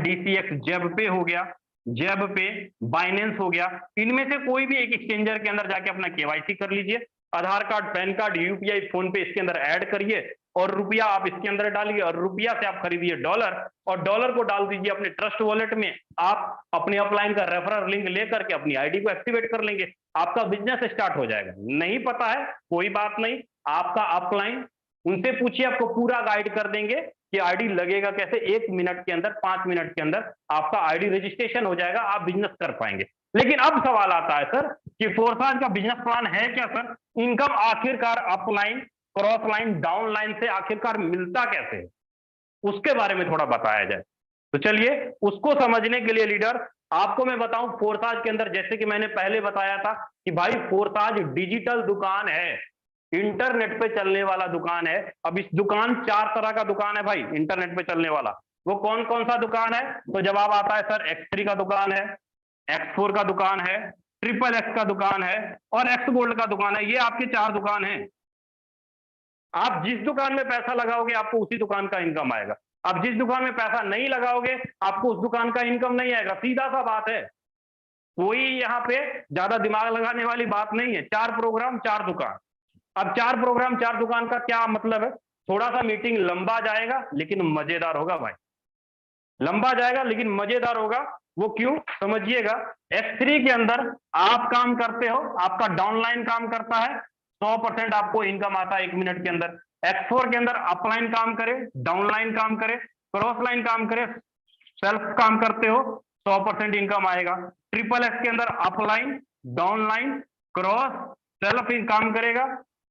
DCX जेबपे हो गया, जेबपे, बाइनेंस हो गया। इनमें से कोई भी एक एक्सचेंजर के अंदर जाके अपना KYC कर लीजिए। Aadhaar card, PAN card, UPI, PhonePe इसके अंदर ऐड करिए और रुपया आप इसके अंदर डालिए, और रुपया से आप खरीदिए डॉलर, और डॉलर को डाल दीजिए अपने ट्रस्ट वॉलेट में। आप अपने अपलाइन का रेफरल लिंक लेकर के अपनी आईडी को एक्टिवेट कर लेंगे, आपका बिजनेस स्टार्ट हो जाएगा। नहीं पता है कोई बात नहीं, आपका अपलाइन, उनसे पूछिए, आपको पूरा गाइड कर देंगे कि आईडी लगेगा कैसे। 1 मिनट के अंदर, 5 मिनट के अंदर आपका आईडी रजिस्ट्रेशन हो जाएगा, आप बिजनेस कर पाएंगे। लेकिन अब सवाल आता है सर कि फोरताज का बिजनेस प्लान है क्या सर? इनकम आखिरकार upline, cross line, down line से आखिरकार मिलता कैसे है, उसके बारे में थोड़ा बताया जाए। तो चलिए उसको समझने के लिए लीडर आपको मैं बताऊं, फोरताज के अंदर जैसे कि मैंने पहले बताया था कि भाई फोरताज डिजिटल दुकान है, इंटरनेट पे चलने वाला दुकान है। अब इस दुकान 4 तरह का दुकान है भाई इंटरनेट पे चलने वाला। वो कौन कौन सा दुकान है? तो जवाब आता है सर, X3 का दुकान है, X4 का दुकान है, XXX का दुकान है, और X गोल्ड का दुकान है। ये आपके 4 दुकान है। आप जिस दुकान में पैसा लगाओगे आपको उसी दुकान का इनकम आएगा। आप जिस दुकान में पैसा नहीं लगाओगे आपको उस दुकान का इनकम नहीं आएगा। सीधा सा बात है, कोई यहाँ पे ज्यादा दिमाग लगाने वाली बात नहीं है। 4 प्रोग्राम 4 दुकान। अब 4 प्रोग्राम 4 दुकान का क्या मतलब है? थोड़ा सा मीटिंग लंबा जाएगा लेकिन मजेदार होगा भाई, लंबा जाएगा लेकिन मजेदार होगा। वो क्यों? समझिएगा। X3 के अंदर आप काम करते हो, आपका डाउनलाइन काम करता है, 100% आपको इनकम आता है 1 मिनट के अंदर। X4 के अंदर अपलाइन काम करे, डाउनलाइन काम करे, क्रॉस लाइन काम करे, सेल्फ काम करते हो, 100% इनकम आएगा। XXX के अंदर अपलाइन, डाउनलाइन, क्रॉस, सेल्फ काम करेगा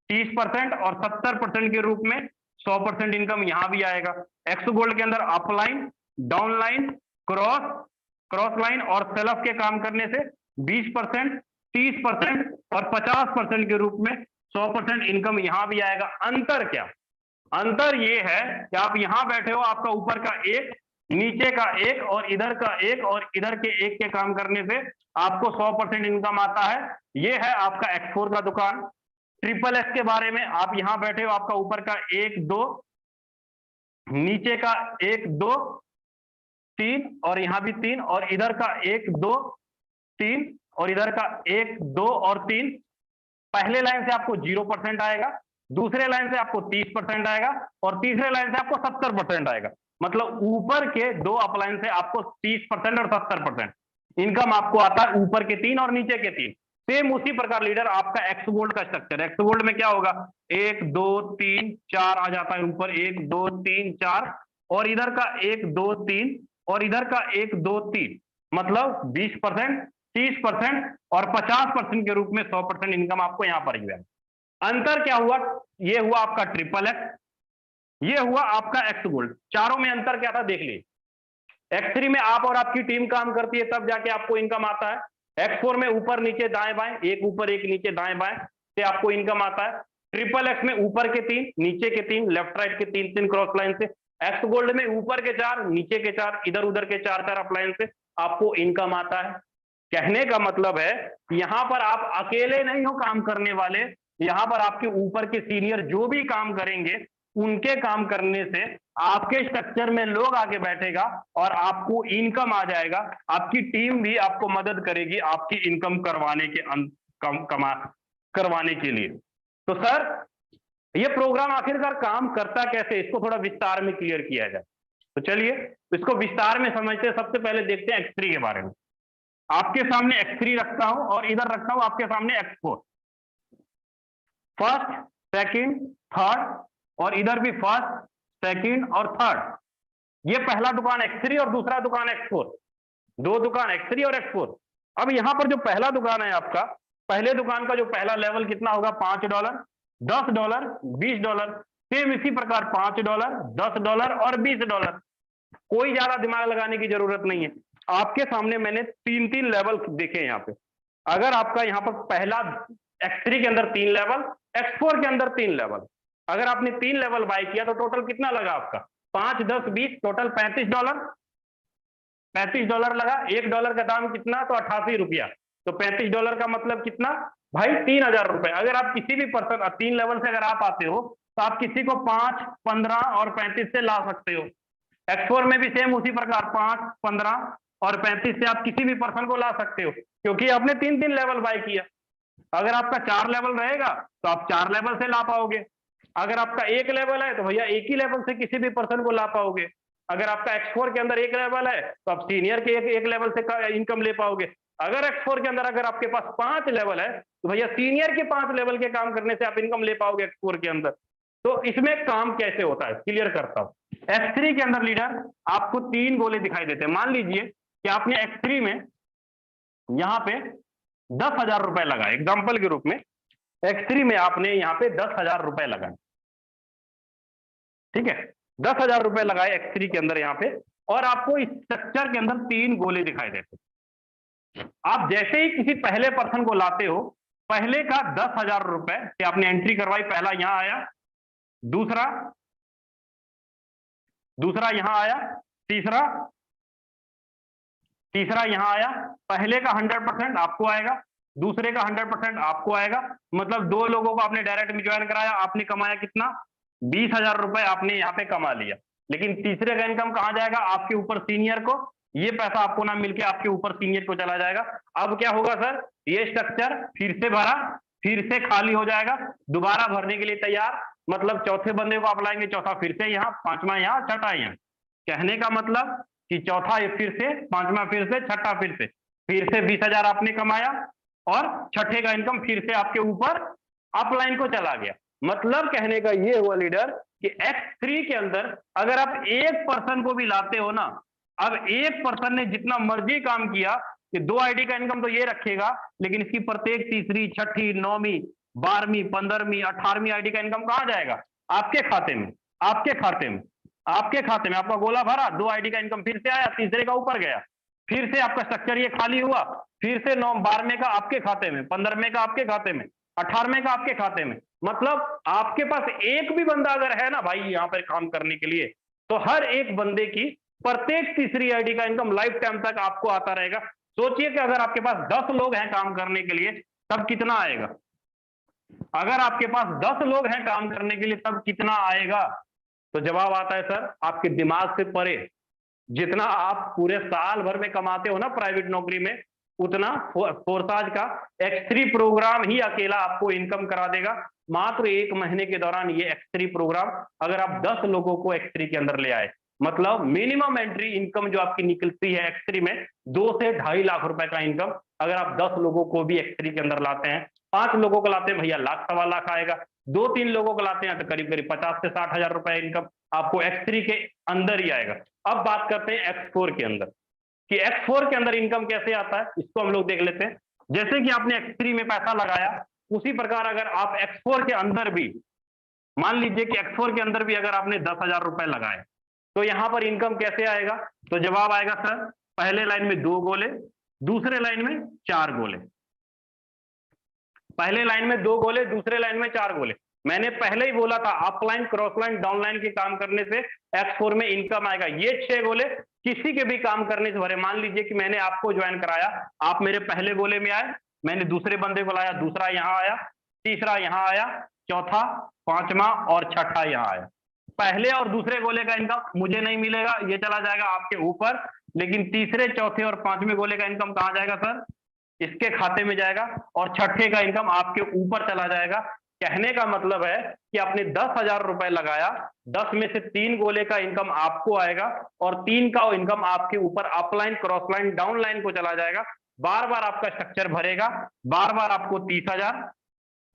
30% और 70% के रूप में 100% इनकम यहां भी आएगा। X गोल्ड के अंदर अपलाइन, डाउनलाइन, क्रॉस लाइन और सेल्फ के काम करने से 20%, 30% और 50% के रूप में 100% इनकम यहां भी आएगा। अंतर क्या? अंतर ये है कि आप यहां बैठे हो, आपका ऊपर का 1, नीचे का 1 और इधर का 1 और इधर के 1 के काम करने से आपको 100% इनकम आता है। ये है आपका X4 का दुकान। XXX के बारे में आप यहां बैठे हो, आपका ऊपर का 1, 2, नीचे का 1, 2, 3 और यहां भी 3 और इधर का 1, 2, 3 और इधर का 1, 2 और 3। पहले लाइन से आपको 0% आएगा, दूसरे लाइन से आपको 30% आएगा और तीसरे लाइन से आपको 70% आएगा। मतलब ऊपर के 2 अपलाइन से आपको 30% और 70% इनकम आपको आता है, ऊपर के 3 और नीचे के 3। सेम उसी प्रकार लीडर आपका X गोल्ड का स्ट्रक्चर है। X गोल्ड में क्या होगा? 1, 2, 3, 4 आ जाता है ऊपर, 1, 2, 3, 4 और इधर का 1, 2, 3 और इधर का 1, 2, 3। मतलब 20%, 30% और 50% के रूप में 100% इनकम आपको यहां पर ही है। अंतर क्या हुआ? ये हुआ आपका XXX, ये हुआ आपका X गोल्ड। चारों में अंतर क्या था देख लीजिए। X3 में आप और आपकी टीम काम करती है तब जाके आपको इनकम आता है। X4 में ऊपर नीचे दाएं बाएं, 1 ऊपर 1 नीचे दाएं बाएं से आपको इनकम आता है। XXX में ऊपर के 3, नीचे के 3, लेफ्ट राइट के 3 क्रॉस लाइन से एक्स गोल्ड में ऊपर के 4, नीचे के 4, इधर उधर के 4 अप्लायंस से आपको इनकम आता है। कहने का मतलब है यहां पर आप अकेले नहीं हो काम करने वाले, यहां पर आपके ऊपर के सीनियर जो भी काम करेंगे उनके काम करने से आपके स्ट्रक्चर में लोग आके बैठेगा और आपको इनकम आ जाएगा। आपकी टीम भी आपको मदद करेगी आपकी इनकम करवाने के करवाने के लिए। तो सर ये प्रोग्राम आखिरकार काम करता कैसे, इसको थोड़ा विस्तार में क्लियर किया जाए। तो चलिए इसको विस्तार में समझते हैं। सबसे पहले देखते हैं X3 के बारे में। आपके सामने X3 रखता हूं और इधर रखता हूं आपके सामने X4। फर्स्ट, सेकंड, थर्ड, और इधर भी फर्स्ट, सेकंड और थर्ड। ये पहला दुकान X3 और दूसरा दुकान X4, दो दुकान X3 और X4। अब यहां पर जो पहला दुकान है आपका, पहले दुकान का जो पहला लेवल कितना होगा, $5, $10, $20। सेम इसी प्रकार $5, $10 और $20। कोई ज्यादा दिमाग लगाने की जरूरत नहीं है। आपके सामने मैंने 3 लेवल देखे यहाँ पे। अगर आपका यहाँ पर पहला X3 के अंदर 3 लेवल, X4 के अंदर 3 लेवल, अगर आपने 3 लेवल बाय किया तो टोटल कितना लगा आपका, 5, 10, 20, टोटल $35। $35 लगा। $1 का दाम कितना, तो 88 रुपया। तो $35 का मतलब कितना भाई, 3000 रुपए। अगर आप किसी भी पर्सन 3 लेवल से अगर आप आते हो तो आप किसी को 5, 15 और 35 से ला सकते हो। X4 में भी सेम उसी प्रकार 5, 15 और 35 से आप किसी भी पर्सन को ला सकते हो, क्योंकि आपने 3 लेवल बाय किया। अगर आपका 4 लेवल रहेगा तो आप 4 लेवल से ला पाओगे। अगर आपका 1 लेवल है तो भैया 1 ही लेवल से किसी भी पर्सन को ला पाओगे। अगर आपका X4 के अंदर 1 लेवल है तो आप सीनियर के एक लेवल से इनकम ले पाओगे। अगर X4 के अंदर अगर आपके पास 5 लेवल है तो भैया सीनियर के 5 लेवल के काम करने से आप इनकम ले पाओगे X4 के अंदर। तो इसमें काम कैसे होता है क्लियर करता हूं। X3 के अंदर लीडर आपको 3 गोले दिखाई देते हैं। मान लीजिए कि आपने X3 में यहां पे 10,000 रुपए लगाए, एग्जाम्पल के रूप में X3 में आपने यहाँ पे 10,000 रुपए लगाए, ठीक है। 10,000 रुपए लगाए X3 के अंदर यहाँ पे, और आपको इस स्ट्रक्चर के अंदर 3 गोले दिखाई देते। आप जैसे ही किसी पहले पर्सन को लाते हो, पहले का 10,000 रुपए से आपने एंट्री करवाई, पहला यहां आया, दूसरा यहां आया, तीसरा यहां आया। पहले का 100% आपको आएगा, दूसरे का 100% आपको आएगा। मतलब 2 लोगों को आपने डायरेक्ट में ज्वाइन कराया, आपने कमाया कितना, 20,000 रुपए आपने यहाँ पे कमा लिया। लेकिन तीसरे का इनकम कहां जाएगा, आपके ऊपर सीनियर को। ये पैसा आपको ना मिलके आपके ऊपर सीनियर को चला जाएगा। अब क्या होगा सर, ये स्ट्रक्चर फिर से भरा, फिर से खाली हो जाएगा, दोबारा भरने के लिए तैयार। मतलब चौथे बंदे को आप लाएंगे, चौथा फिर से यहाँ, पांचवा यहाँ, छठा यहाँ। कहने का मतलब कि चौथा फिर से, पांचवा फिर से, छठा फिर से 20,000 आपने कमाया, और छठे का इनकम फिर से आपके ऊपर अपलाइन को चला गया। मतलब कहने का ये हुआ लीडर कि X3 के अंदर अगर आप एक पर्सन को भी लाते हो ना, अब एक पर्सन ने जितना मर्जी काम किया कि 2 आईडी का इनकम तो ये रखेगा, लेकिन इसकी प्रत्येक तीसरी, छठी, 9वीं, 12वीं, 15वीं, 18वीं आईडी का इनकम कहां जाएगा, आपके खाते में। आपका गोला भरा, 2 आईडी का इनकम फिर से आया, तीसरे का ऊपर गया, फिर से आपका स्ट्रक्चर ये खाली हुआ, फिर से 12वें का आपके खाते में, 15वें का आपके खाते में, 18वें का आपके खाते में। मतलब आपके पास एक भी बंदा अगर है ना भाई यहाँ पर काम करने के लिए, तो हर एक बंदे की प्रत्येक तीसरी आईडी का इनकम लाइफ टाइम तक आपको आता रहेगा। सोचिए कि अगर आपके पास 10 लोग हैं काम करने के लिए, तब कितना आएगा। अगर आपके पास 10 लोग हैं काम करने के लिए, तब कितना आएगा। तो जवाब आता है सर, आपके दिमाग से परे। जितना आप पूरे साल भर में कमाते हो ना प्राइवेट नौकरी में, उतना फोर्साज का X3 प्रोग्राम ही अकेला आपको इनकम करा देगा। मात्र 1 महीने के दौरान ये X3 प्रोग्राम, अगर आप 10 लोगों को X3 के अंदर ले आए, मतलब मिनिमम एंट्री इनकम जो आपकी निकलती है X3 में 2 से 2.5 लाख रुपए का इनकम, अगर आप 10 लोगों को भी X3 के अंदर लाते हैं, 5 लोगों को लाते हैं भैया 1 लाख, 1.25 लाख आएगा, 2-3 लोगों को लाते हैं तो करीब 50 से 60 हजार रुपए इनकम आपको X3 के अंदर ही आएगा। अब बात करते हैं X4 के अंदर, कि X4 के अंदर इनकम कैसे आता है, इसको हम लोग देख लेते हैं। जैसे कि आपने X3 में पैसा लगाया, उसी प्रकार अगर आप X4 के अंदर भी, मान लीजिए कि X4 के अंदर भी अगर आपने 10,000 रुपए लगाए, तो यहां पर इनकम कैसे आएगा। तो जवाब आएगा सर, पहले लाइन में 2 गोले, दूसरे लाइन में 4 गोले। पहले लाइन में 2 गोले, दूसरे लाइन में 4 गोले। मैंने पहले ही बोला था upline, cross line, down line के काम करने से X4 में इनकम आएगा। ये 6 गोले किसी के भी काम करने से भरे। मान लीजिए कि मैंने आपको ज्वाइन कराया, आप मेरे पहले गोले में आए, मैंने दूसरे बंदे को लाया, दूसरा यहाँ आया, तीसरा यहाँ आया, चौथा, पांचवा और छठा यहाँ आया। पहले और दूसरे गोले का इनकम मुझे नहीं मिलेगा, ये चला जाएगा आपके ऊपर, लेकिन तीसरे, चौथे और पांचवें गोले का इनकम कहाँ जाएगा सर? इसके खाते में जाएगा, और छठे का इनकम आपके ऊपर चला जाएगा। कहने का मतलब है कि आपने 10,000 रुपए लगाया, 10 में से 3 गोले का इनकम आपको आएगा और 3 का इनकम आपके ऊपर upline, cross line, down line को चला जाएगा। बार बार आपका स्ट्रक्चर भरेगा, बार बार आपको 30,000,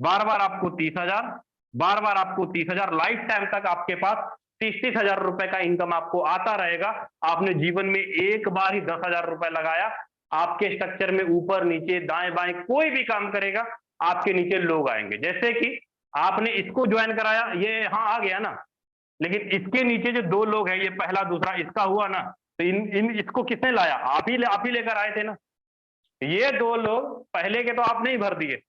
बार बार आपको 30,000, बार बार आपको 30,000, लाइफ टाइम तक आपके पास 30,000 रुपए का इनकम आपको आता रहेगा। आपने जीवन में एक बार ही 10,000 रुपए लगाया, आपके स्ट्रक्चर में ऊपर नीचे दाएं बाएं कोई भी काम करेगा, आपके नीचे लोग आएंगे। जैसे कि आपने इसको ज्वाइन कराया, ये यहाँ आ गया ना, लेकिन इसके नीचे जो 2 लोग हैं, ये पहला दूसरा इसका हुआ ना, तो इसको किसने लाया? आप ही लेकर आए थे ना। ये 2 लोग पहले के तो आपने ही भर दिए,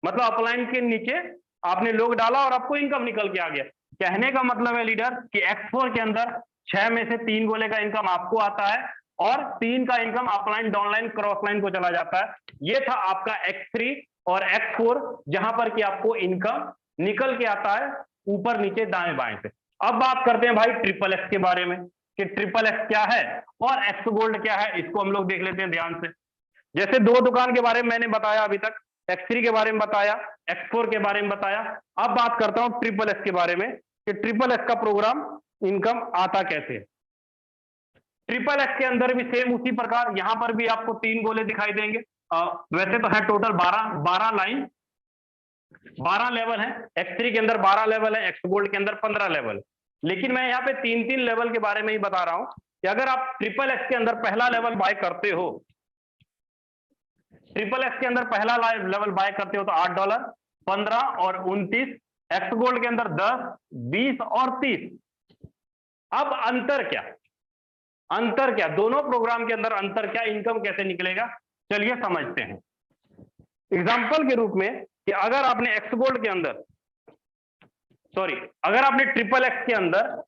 मतलब अपलाइन के नीचे आपने लोग डाला और आपको इनकम निकल के आ गया। कहने का मतलब है लीडर कि X4 के अंदर 6 में से 3 गोले का इनकम आपको आता है और 3 का income upline, downline, cross line को चला जाता है। ये था आपका X3 और X4, जहां पर कि आपको इनकम निकल के आता है ऊपर नीचे दाएं बाएं से। अब बात करते हैं भाई ट्रिपल एक्स के बारे में कि ट्रिपल एक्स क्या है और एक्स गोल्ड क्या है, इसको हम लोग देख लेते हैं ध्यान से। जैसे 2 दुकान के बारे में मैंने बताया अभी तक, X3 के बारे में बताया, X4 के बारे में बताया। अब बात करता हूं ट्रिपल एक्स के बारे में कि ट्रिपल एक्स का प्रोग्राम इनकम आता कैसे है। ट्रिपल एक्स के अंदर भी सेम उसी प्रकार, यहां पर भी आपको 3 गोले दिखाई देंगे। वैसे तो है टोटल 12 लाइन, 12 लेवल है। X3 के अंदर 12 लेवल है, X गोल्ड के अंदर 15 लेवल है। लेकिन मैं यहाँ पे 3-3 लेवल के बारे में ही बता रहा हूं कि अगर आप ट्रिपल एक्स के अंदर पहला लेवल बाय करते हो, ट्रिपल एक्स के अंदर पहला लेवल बाय करते हो तो $8, 15 और 29, एक्स गोल्ड के अंदर 10, 20 और 30। अब अंतर क्या? अंतर क्या दोनों प्रोग्राम के अंदर अंतर क्या, इनकम कैसे निकलेगा, चलिए समझते हैं। एग्जाम्पल के रूप में कि अगर आपने एक्स गोल्ड के अंदर, अगर आपने ट्रिपल एक्स के अंदर,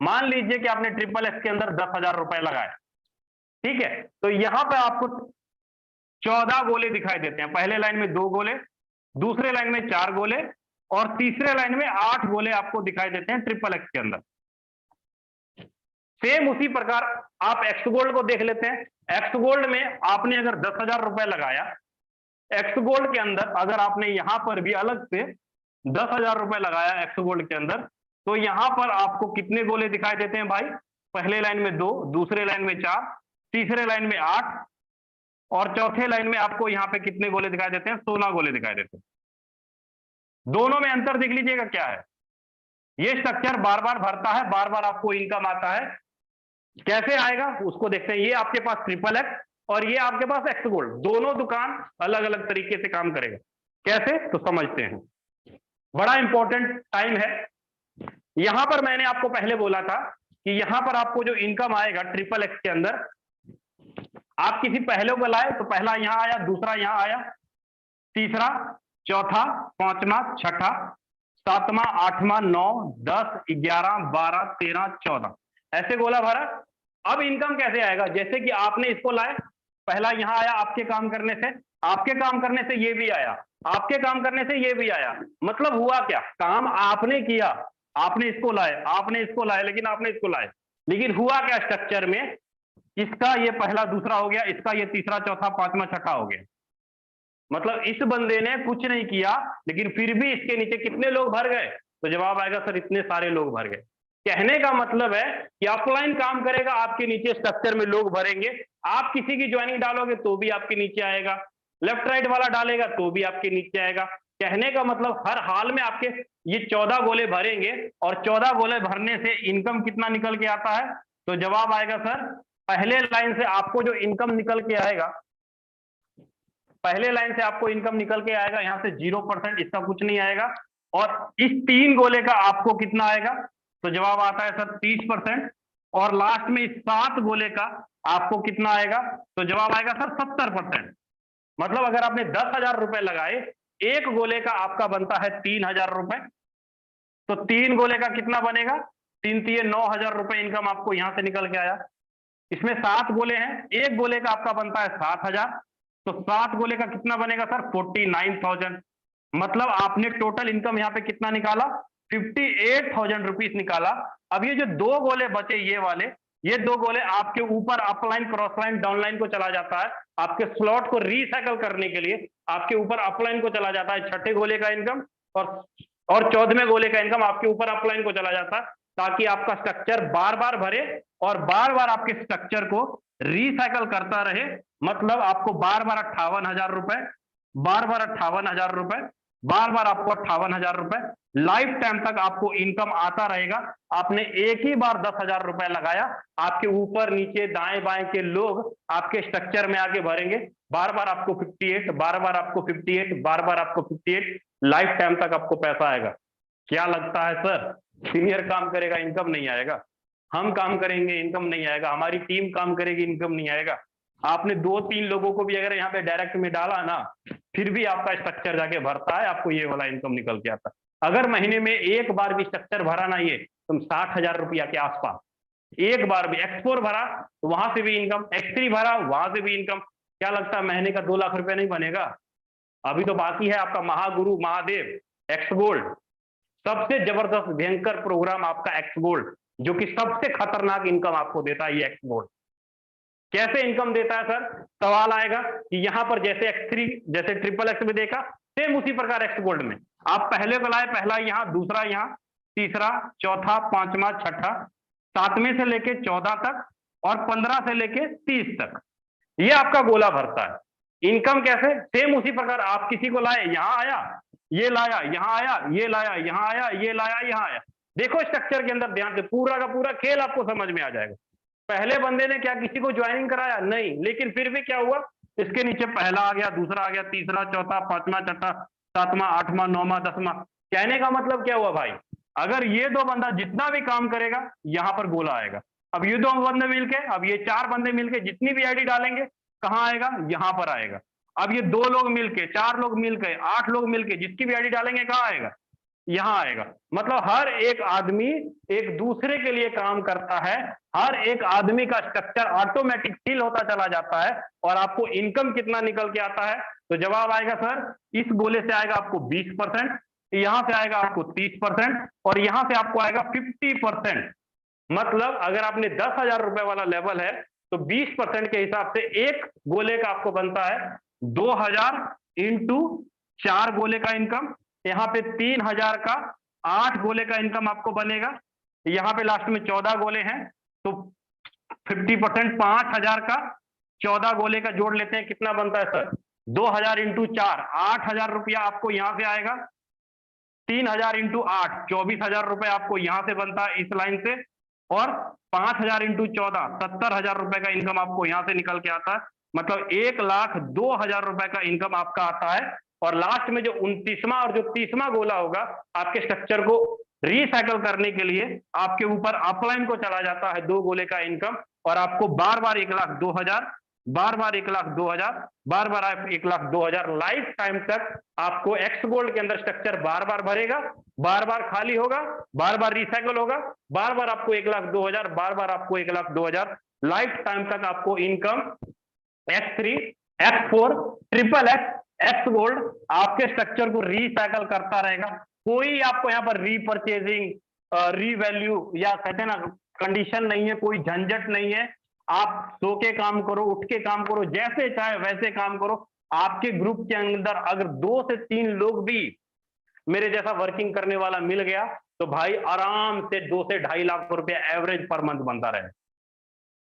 मान लीजिए कि आपने ट्रिपल एक्स के अंदर 10,000 रुपए लगाए, ठीक है, तो यहां पे आपको 14 गोले दिखाई देते हैं। पहले लाइन में 2 गोले, दूसरे लाइन में 4 गोले और तीसरे लाइन में 8 गोले आपको दिखाई देते हैं ट्रिपल एक्स के अंदर। सेम उसी प्रकार आप एक्स गोल्ड को देख लेते हैं। एक्स गोल्ड में आपने अगर 10,000 रुपए लगाया, एक्स गोल्ड के अंदर अगर आपने यहां पर भी अलग से 10,000 रुपए लगाया एक्स गोल्ड के अंदर, तो यहां पर आपको कितने गोले दिखाई देते हैं भाई? पहले लाइन में 2, दूसरे लाइन में 4, तीसरे लाइन में 8 और चौथे लाइन में आपको यहां पे कितने गोले दिखाई देते हैं? 16 गोले दिखाई देते हैं। दोनों में अंतर देख लीजिएगा क्या है। ये स्ट्रक्चर बार बार भरता है, बार बार आपको इनकम आता है। कैसे आएगा उसको देखते हैं। ये आपके पास ट्रिपल एक्स और ये आपके पास एक्स गोल्ड, दोनों दुकान अलग अलग तरीके से काम करेगा। कैसे तो समझते हैं, बड़ा इंपॉर्टेंट टाइम है। यहां पर मैंने आपको पहले बोला था कि यहां पर आपको जो इनकम आएगा ट्रिपल एक्स के अंदर, आप किसी पहले को लाए तो पहला यहां आया, दूसरा यहां आया, तीसरा, चौथा, पांचवा, छठा, सातवां, आठवां, 9, 10, 11, 12, 13, 14 ऐसे गोला भरा। अब इनकम कैसे आएगा? जैसे कि आपने इसको लाए, पहला यहां आया, आपके काम करने से, आपके काम करने से ये भी आया, आपके काम करने से ये भी आया। मतलब हुआ क्या? काम आपने किया, आपने इसको लाए, आपने इसको लाए, लेकिन आपने इसको लाए, लेकिन हुआ क्या स्ट्रक्चर में? इसका ये पहला दूसरा हो गया, इसका ये तीसरा चौथा पांचवा छठा हो गया। मतलब इस बंदे ने कुछ नहीं किया, लेकिन फिर भी इसके नीचे कितने लोग भर गए? तो जवाब आएगा सर इतने सारे लोग भर गए। कहने का मतलब है कि अपलाइन काम करेगा, आपके नीचे स्ट्रक्चर में लोग भरेंगे। आप किसी की ज्वाइनिंग डालोगे तो भी आपके नीचे आएगा, लेफ्ट राइट वाला डालेगा तो भी आपके नीचे आएगा। कहने का मतलब हर हाल में आपके ये 14 गोले भरेंगे और 14 गोले भरने से इनकम कितना निकल के आता है? तो जवाब आएगा सर पहले लाइन से आपको जो इनकम निकल के आएगा, पहले लाइन से आपको इनकम निकल के आएगा, यहां से 0%, इसका कुछ नहीं आएगा। और इस 3 गोले का आपको कितना आएगा? तो जवाब आता है सर 30%। और लास्ट में इस 7 गोले का आपको कितना आएगा? तो जवाब आएगा सर 70%। मतलब अगर आपने 10,000 रुपए लगाए, एक गोले का आपका बनता है 3,000 रुपए, तो 3 गोले का कितना बनेगा? 3 3 9,000 रुपए इनकम आपको यहां से निकल के आया। इसमें 7 गोले हैं, एक गोले का आपका बनता है 7,000, तो 7 गोले का कितना बनेगा सर? 49,000। मतलब आपने टोटल इनकम यहाँ पे कितना निकाला? 58,000 रुपीज निकाला। अब ये जो 2 गोले बचे ये वाले, ये 2 गोले आपके ऊपर अपलाइन, क्रॉस लाइन, डाउनलाइन को चला जाता है। आपके स्लॉट को रिसाइकल करने के लिए आपके ऊपर अपलाइन को चला जाता है छठे गोले का इनकम, और 14वें गोले का इनकम आपके ऊपर अपलाइन को चला जाता है, ताकि आपका स्ट्रक्चर बार बार भरे और बार बार आपके स्ट्रक्चर को रिसाइकल करता रहे। मतलब आपको बार बार 58,000 रुपए, बार बार 58,000 रुपए, बार बार आपको 58,000 रुपए लाइफ टाइम तक आपको इनकम आता रहेगा। आपने एक ही बार 10,000 रुपए लगाया, आपके ऊपर नीचे दाएं बाएं के लोग आपके स्ट्रक्चर में आके भरेंगे, बार बार आपको 58, बार बार आपको 58, बार बार आपको 58, लाइफ टाइम तक आपको पैसा आएगा। क्या लगता है सर, सीनियर काम करेगा इनकम नहीं आएगा? हम काम करेंगे इनकम नहीं आएगा, हमारी टीम काम करेगी इनकम नहीं आएगा। आपने 2-3 लोगों को भी अगर यहाँ पे डायरेक्ट में डाला ना, फिर भी आपका स्ट्रक्चर जाके भरता है, आपको ये वाला इनकम निकल के आता है। अगर महीने में एक बार भी स्ट्रक्चर भरा ना ये, तुम 60,000 रुपया के आसपास, एक बार भी X4 भरा तो वहां से भी इनकम, X3 भरा वहां से भी इनकम। क्या लगता है महीने का 2 लाख रुपया नहीं बनेगा? अभी तो बाकी है आपका महागुरु महादेव एक्स गोल्ड, सबसे जबरदस्त भयंकर प्रोग्राम आपका एक्स गोल्ड, जो कि सबसे खतरनाक इनकम आपको देता है ये एक्स गोल्ड। कैसे इनकम देता है सर? सवाल आएगा कि यहां पर जैसे X3, जैसे ट्रिपल एक्स में देखा, सेम उसी प्रकार एक्स गोल्ड में आप पहले को लाए, पहला यहां, दूसरा यहां, तीसरा, चौथा, पांचवा, छठा, 7वें से लेके 14 तक और 15 से लेके 30 तक ये आपका गोला भरता है। इनकम कैसे? सेम उसी प्रकार आप किसी को लाए, यहां आया, ये लाया, यहां आया, ये लाया, यहां आया, ये लाया, यहां आया। देखो स्ट्रक्चर के अंदर ध्यान से, पूरा का पूरा खेल आपको समझ में आ जाएगा। पहले बंदे ने क्या किसी को ज्वाइनिंग कराया? नहीं, लेकिन फिर भी क्या हुआ, इसके नीचे पहला आ गया, दूसरा आ गया, तीसरा, चौथा, पांचवा, छठा, 7वां, 8वां, 9वां, 10वां। कहने का मतलब क्या हुआ भाई, अगर ये 2 बंदा जितना भी काम करेगा यहां पर गोला आएगा। अब ये 2 बंदे मिलके, अब ये 4 बंदे मिलके जितनी भी आईडी डालेंगे कहां आएगा? यहां पर आएगा। अब ये 2 लोग मिलके, 4 लोग मिलके, 8 लोग मिलके जिसकी भी आईडी डालेंगे कहां आएगा? यहां आएगा। मतलब हर एक आदमी एक दूसरे के लिए काम करता है, हर एक आदमी का स्ट्रक्चर ऑटोमेटिक फिल होता चला जाता है, और आपको इनकम कितना निकल के आता है? तो जवाब आएगा सर, इस गोले से आएगा आपको 20%, यहां से आएगा आपको 30%, और यहां से आपको आएगा 50%। मतलब अगर आपने 10,000 रुपए वाला लेवल है तो 20% के हिसाब से एक गोले का आपको बनता है 2,000 इंटू 4 गोले का इनकम। यहाँ पे 3,000 का 8 गोले का इनकम आपको बनेगा। यहाँ पे लास्ट में 14 गोले हैं, तो 50% 5,000 का 14 गोले का जोड़ लेते हैं, कितना बनता है सर? 2,000 इंटू 4, 8,000 रुपया आपको यहां से आएगा। 3,000 इंटू 8, 24,000 रुपए आपको यहां से बनता है इस लाइन से, और 5,000 इंटू 14, 70,000 रुपए का इनकम आपको यहां से निकल के आता है। मतलब 1,02,000 रुपए का इनकम आपका आता है। और लास्ट में जो 29वां और जो 30वां गोला होगा, आपके स्ट्रक्चर को रिसाइकल करने के लिए आपके ऊपर अपलाइन को चला जाता है 2 गोले का इनकम, और आपको बार बार 1,02,000, बार बार 1,02,000, बार बार 1,02,000 लाइफ टाइम तक आपको एक्स गोल्ड के अंदर स्ट्रक्चर बार बार भरेगा, बार बार खाली होगा, बार बार रिसाइकल होगा, बार बार आपको 1,02,000, बार बार आपको 1,02,000 लाइफ टाइम तक आपको income X3, X4, triple x, x gold आपके स्ट्रक्चर को रिसाइकल करता रहेगा। कोई आपको यहाँ पर रीपरचेजिंग, रीवैल्यू या कहते हैं ना कंडीशन नहीं है, कोई झंझट नहीं है। आप सो के काम करो, उठ के काम करो, जैसे चाहे वैसे काम करो। आपके ग्रुप के अंदर अगर 2 से 3 लोग भी मेरे जैसा वर्किंग करने वाला मिल गया तो भाई आराम से 2 से 2.5 लाख रुपया एवरेज पर मंथ बनता रहे।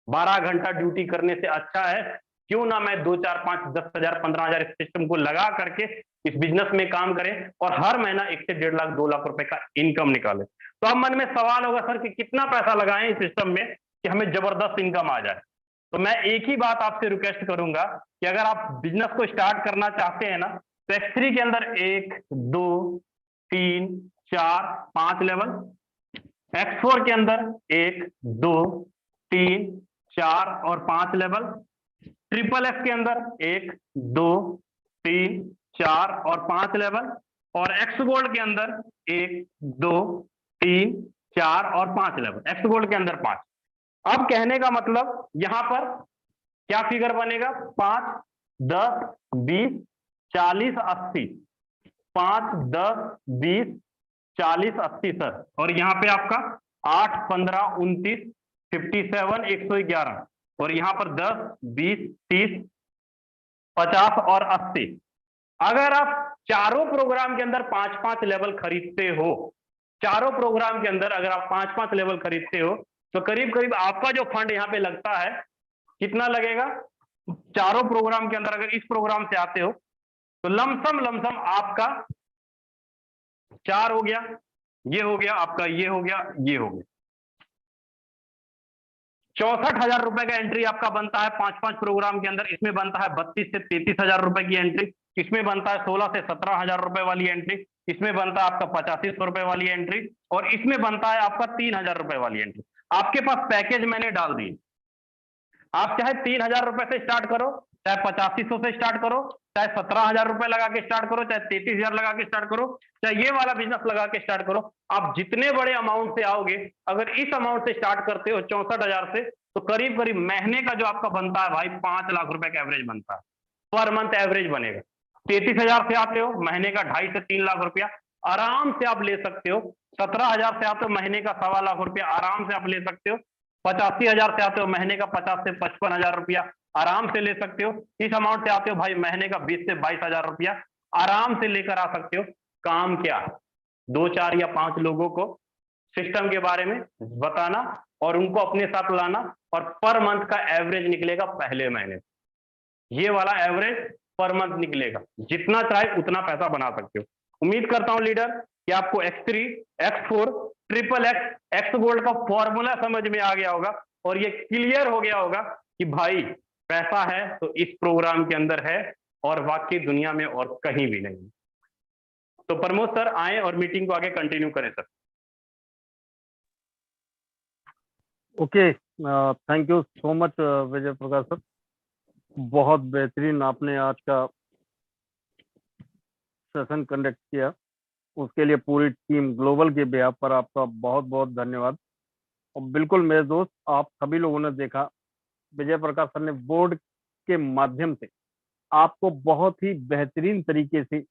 12 घंटा ड्यूटी करने से अच्छा है क्यों ना मैं 2, 4, 5, 10,000, 15,000 इस सिस्टम को लगा करके इस बिजनेस में काम करें और हर महीना 1 से 1.5 लाख 2 लाख रुपए का इनकम निकाले। तो अब मन में सवाल होगा सर कि कितना पैसा लगाएं इस सिस्टम में कि हमें जबरदस्त इनकम आ जाए। तो मैं एक ही बात आपसे रिक्वेस्ट करूंगा कि अगर आप बिजनेस को स्टार्ट करना चाहते हैं ना, तो X3 के अंदर 1, 2, 3, 4, 5 लेवल, X4 के अंदर 1, 2, 3, 4 और 5 लेवल, ट्रिपल एक्स के अंदर 1, 2, 3, 4 और 5 लेवल, और एक्स गोल्ड के अंदर 1, 2, 3, 4 और 5 लेवल, एक्स गोल्ड के अंदर 5। अब कहने का मतलब यहां पर क्या फिगर बनेगा, 5, 10, 20, 40, 80, 5, 10, 20, 40, 80 सर। और यहाँ पे आपका 8, 15, 29, 57, 111 और यहाँ पर 10, 20, 30, 50 और 80। अगर आप चारों प्रोग्राम के अंदर 5-5 लेवल खरीदते हो, चारों प्रोग्राम के अंदर अगर आप 5-5 लेवल खरीदते हो तो करीब करीब आपका जो फंड यहाँ पे लगता है कितना लगेगा, चारों प्रोग्राम के अंदर अगर इस प्रोग्राम से आते हो तो लमसम आपका 4 हो गया, ये हो गया आपका, ये हो गया, ये हो गया 64,000 रुपए का एंट्री आपका बनता है 5-5 प्रोग्राम के अंदर। इसमें बनता है 32 से 33,000 रुपए की एंट्री, इसमें बनता है 16 से 17,000 रुपए वाली एंट्री, इसमें बनता है आपका 8500 रुपए वाली एंट्री और इसमें बनता है आपका 3,000 रुपए वाली एंट्री। आपके पास पैकेज मैंने डाल दी, आप चाहे 3,000 रुपए से स्टार्ट करो, चाहे 8500 से स्टार्ट करो, चाहे 17,000 रुपए लगा के स्टार्ट करो, चाहे 33,000 लगा के स्टार्ट करो, चाहे ये वाला बिजनेस लगा के स्टार्ट करो। आप जितने बड़े अमाउंट से आओगे, अगर इस अमाउंट से स्टार्ट करते हो 64,000 से, तो करीब करीब महीने का जो आपका बनता है भाई 5 लाख रुपए का एवरेज बनता है, पर मंथ एवरेज बनेगा। 33,000 से आते हो, महीने का 2.5 से 3 लाख रुपया आराम से आप ले सकते हो। 17,000 से आते हो, महीने का 1.25 लाख रुपया आराम से आप ले सकते हो। 85,000 से आते हो, महीने का 50 से 55,000 रुपया आराम से ले सकते हो। इस अमाउंट से आते हो भाई, महीने का 20 से 22,000 रुपया आराम से लेकर आ सकते हो। काम क्या, 2, 4 या 5 लोगों को सिस्टम के बारे में बताना और उनको अपने साथ लाना और पर मंथ का एवरेज निकलेगा पहले महीने, ये वाला एवरेज पर मंथ निकलेगा। जितना चाहे उतना पैसा बना सकते हो। उम्मीद करता हूं लीडर कि आपको X3, X4, triple x gold का फॉर्मूला समझ में आ गया होगा और ये क्लियर हो गया होगा कि भाई पैसा है तो इस प्रोग्राम के अंदर है और वाकई दुनिया में और कहीं भी नहीं। तो प्रमोद सर आए और मीटिंग को आगे कंटिन्यू करें sir. Okay, thank you so much Vijay Prakash sir, बहुत बेहतरीन आपने आज का सेशन कंडक्ट किया, उसके लिए पूरी टीम ग्लोबल के बिहाफ पर आपका बहुत बहुत धन्यवाद। और बिल्कुल मेरे दोस्त, आप सभी लोगों ने देखा विजय प्रकाश सर ने बोर्ड के माध्यम से आपको बहुत ही बेहतरीन तरीके से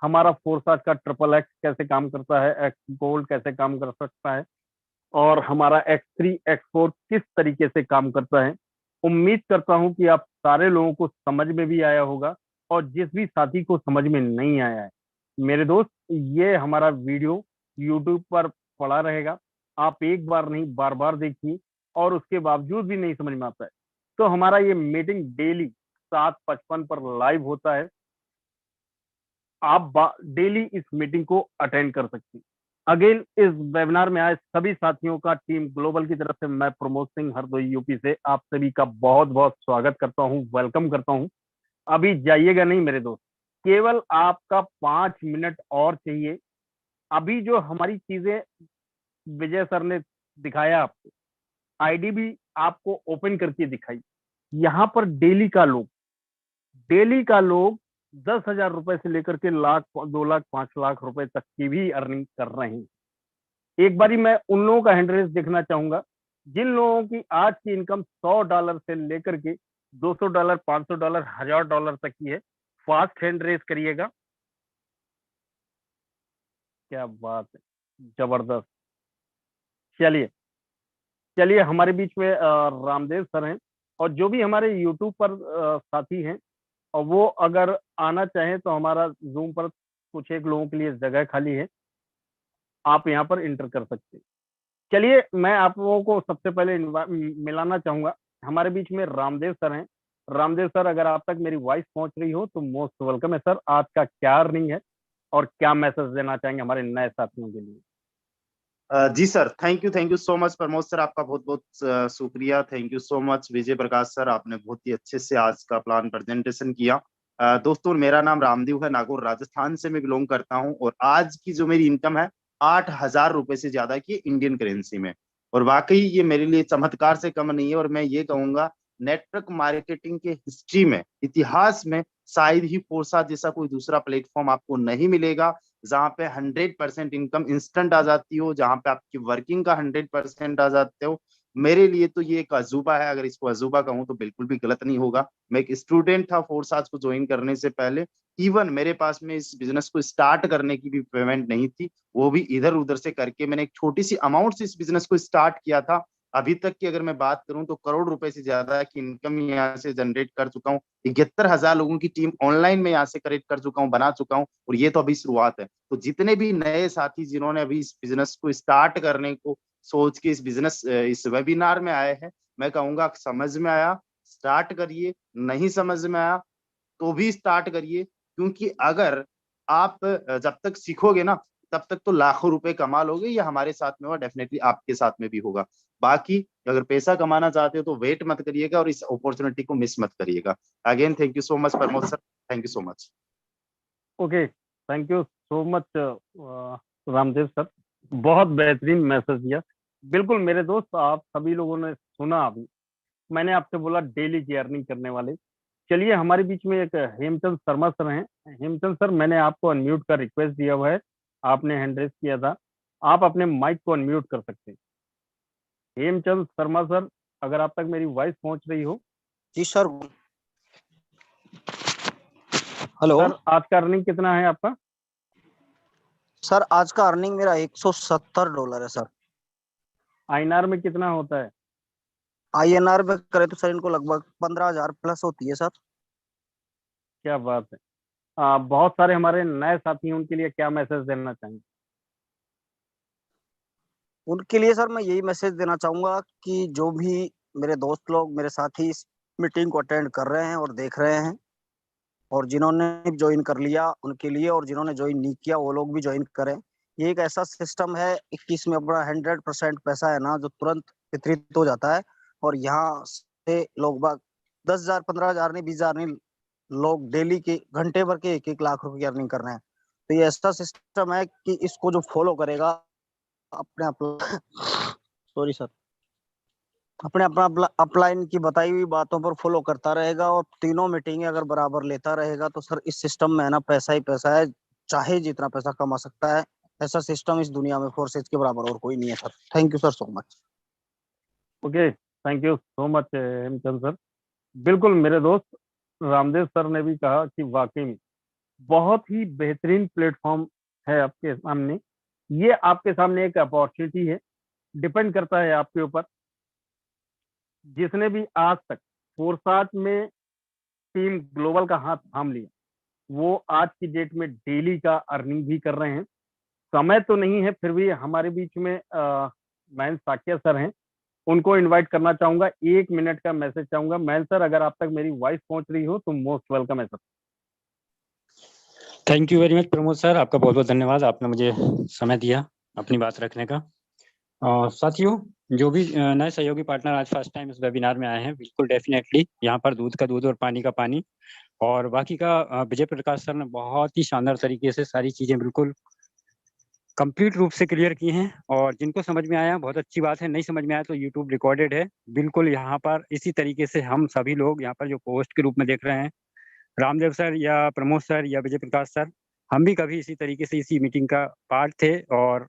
हमारा फोर्साज का ट्रिपल एक्स कैसे काम करता है, एक्स गोल्ड कैसे काम कर सकता है और हमारा X3, X4 किस तरीके से काम करता है। उम्मीद करता हूं कि आप सारे लोगों को समझ में भी आया होगा और जिस भी साथी को समझ में नहीं आया है, मेरे दोस्त ये हमारा वीडियो YouTube पर पड़ा रहेगा, आप एक बार नहीं बार बार देखिए और उसके बावजूद भी नहीं समझ में आता है तो हमारा ये मीटिंग डेली 7:55 पर लाइव होता है, आप डेली इस मीटिंग को अटेंड कर सकते हैं। अगेन इस वेबिनार में आए सभी साथियों का टीम ग्लोबल की तरफ से मैं प्रमोद सिंह हरदोई यूपी से आप सभी का बहुत बहुत स्वागत करता हूं, वेलकम करता हूं। अभी जाइएगा नहीं मेरे दोस्त, केवल आपका 5 मिनट और चाहिए। अभी जो हमारी चीजें विजय सर ने दिखाया, आपको आईडी भी आपको ओपन करके दिखाई, यहाँ पर डेली का लोग 10,000 रुपए से लेकर के लाख, 2 लाख, 5 लाख रुपए तक की भी अर्निंग कर रहे हैं। एक बारी मैं उन लोगों का हैंड रेस देखना चाहूंगा जिन लोगों की आज की इनकम $100 से लेकर के $200, $500, $1,000 तक की है। फास्ट हैंड रेस करिएगा। क्या बात है, जबरदस्त। चलिए हमारे बीच में रामदेव सर हैं और जो भी हमारे यूट्यूब पर साथी हैं और वो अगर आना चाहें तो हमारा जूम पर कुछ एक लोगों के लिए जगह खाली है, आप यहाँ पर इंटर कर सकते हैं। चलिए मैं आप लोगों को सबसे पहले मिलाना चाहूंगा, हमारे बीच में रामदेव सर हैं। रामदेव सर, अगर आप तक मेरी वॉइस पहुंच रही हो तो मोस्ट वेलकम है सर। आज का क्या अर्निंग है और क्या मैसेज देना चाहेंगे हमारे नए साथियों के लिए? जी sir, thank you so much Pramod sir, आपका बहुत बहुत शुक्रिया। Thank you so much Vijay Prakash sir, आपने बहुत ही अच्छे से आज का प्लान प्रेजेंटेशन किया। दोस्तों, मेरा नाम रामदेव है, नागौर राजस्थान से मैं बिलोंग करता हूं और आज की जो मेरी इनकम है 8,000 रुपए से ज्यादा की इंडियन करेंसी में, और वाकई ये मेरे लिए चमत्कार से कम नहीं है। और मैं ये कहूंगा नेटवर्क मार्केटिंग के हिस्ट्री में, इतिहास में शायद ही फोरसाथ जैसा कोई दूसरा प्लेटफॉर्म आपको नहीं मिलेगा जहां पे 100% इनकम इंस्टेंट आ जाती हो, जहां पे आपकी वर्किंग का 100% आ जाते हो। मेरे लिए तो ये एक अजूबा है, अगर इसको अजूबा कहूँ तो बिल्कुल भी गलत नहीं होगा। मैं एक स्टूडेंट था फोरसाथ को ज्वाइन करने से पहले, इवन मेरे पास में इस बिजनेस को स्टार्ट करने की भी पेमेंट नहीं थी, वो भी इधर उधर से करके मैंने एक छोटी सी अमाउंट से इस बिजनेस को स्टार्ट किया था। अभी तक की अगर मैं बात करूं तो करोड़ रुपए से ज्यादा की इनकम यहाँ से जनरेट कर चुका हूँ। 71,000 लोगों की टीम ऑनलाइन में यहाँ से क्रिएट कर चुका हूँ, बना चुका हूँ, और ये तो अभी शुरुआत है। तो जितने भी नए साथी जिन्होंने अभी इस बिजनेस को स्टार्ट करने को सोच के इस वेबिनार में आए हैं, मैं कहूंगा समझ में आया स्टार्ट करिए, नहीं समझ में आया तो भी स्टार्ट करिए, क्योंकि अगर आप जब तक सीखोगे ना तब तक तो लाखों रुपए कमा लोगे। ये हमारे साथ में हुआ, डेफिनेटली आपके साथ में भी होगा। बाकी अगर पैसा कमाना चाहते हो तो वेट मत करिएगा और इस अपॉर्चुनिटी को मिस मत करिएगा। Again thank you so much Pramod sir, thank you so much. Okay, thank you so much Ramdev sir, बहुत बेहतरीन मैसेज दिया। बिल्कुल मेरे दोस्त, आप सभी लोगों ने सुना अभी, मैंने आपसे बोला डेली की अर्निंग करने वाले। चलिए, हमारे बीच में एक हेमचंद शर्मा सर हैं। हेमचंद सर, मैंने आपको अनम्यूट का रिक्वेस्ट दिया हुआ है, आपने हैंड रेस किया था, आप अपने माइक को अनम्यूट कर सकते हैं। हेमचंद शर्मा सर, अगर आप तक मेरी वॉइस पहुंच रही हो। जी सर। हेलो सर, आज का अर्निंग कितना है आपका? सर, आज का अर्निंग मेरा $170 है सर। आईएनआर में कितना होता है? INR में करे तो सर इनको लगभग 15,000 प्लस होती है सर। क्या बात है। बहुत सारे हमारे नए साथी हैं, उनके लिए क्या मैसेज देना चाहेंगे? उनके लिए सर मैं यही मैसेज देना चाहूंगा कि जो भी मेरे दोस्त लोग, मेरे साथी इस मीटिंग को अटेंड कर रहे हैं और देख रहे हैं, और जिन्होंने ज्वाइन कर लिया उनके लिए, और जिन्होंने ज्वाइन नहीं किया वो लोग भी ज्वाइन करें। ये एक ऐसा सिस्टम है, 21 में अपना 100% पैसा है ना जो तुरंत वितरित हो जाता है। और यहाँ से लोग बाग 10,000, 15,000 नहीं, 20,000 नहीं, लोग डेली के घंटे भर के 1-1 लाख रुपए की अर्निंग कर रहे हैं। तो ये ऐसा सिस्टम है कि इसको जो फॉलो करेगा अपने सॉरी सर, अपने अपना अपलाइन की बताई हुई बातों पर फॉलो करता रहेगा और तीनों मीटिंग अगर बराबर लेता रहेगा तो सर इस सिस्टम में है ना पैसा ही पैसा है, चाहे जितना पैसा कमा सकता है। ऐसा सिस्टम इस दुनिया में फोर्सेज के बराबर और कोई नहीं है sir. Thank you sir so much. Okay, thank you so much Hemchand sir. बिल्कुल मेरे दोस्त, रामदेव सर ने भी कहा कि वाकई में बहुत ही बेहतरीन प्लेटफॉर्म है आपके सामने। ये आपके सामने एक अपॉर्चुनिटी है, डिपेंड करता है आपके ऊपर। जिसने भी आज तक फोरसाथ में टीम ग्लोबल का हाथ थाम लिया, वो आज की डेट में डेली का अर्निंग भी कर रहे हैं। समय तो नहीं है, फिर भी हमारे बीच में मयंक साकिया सर हैं, उनको इनवाइट करना चाहूंगा। 1 मिनट का मैसेज चाहूंगा। मयंक सर, अगर आप तक मेरी वॉइस पहुंच रही हो तो मोस्ट वेलकम है sir. Thank you very much Pramod sir, आपका बहुत बहुत धन्यवाद, आपने मुझे समय दिया अपनी बात रखने का। साथियों, जो भी नए सहयोगी पार्टनर आज फर्स्ट टाइम इस वेबिनार में आए हैं, बिल्कुल डेफिनेटली यहाँ पर दूध का दूध और पानी का पानी, और बाकी का विजय प्रकाश सर ने बहुत ही शानदार तरीके से सारी चीज़ें बिल्कुल कंप्लीट रूप से क्लियर की हैं। और जिनको समझ में आया बहुत अच्छी बात है, नहीं समझ में आया तो यूट्यूब रिकॉर्डेड है। बिल्कुल यहाँ पर इसी तरीके से हम सभी लोग यहाँ पर जो पोस्ट के रूप में देख रहे हैं, रामदेव सर या प्रमोद सर या विजय प्रकाश सर, हम भी कभी इसी तरीके से इसी मीटिंग का पार्ट थे, और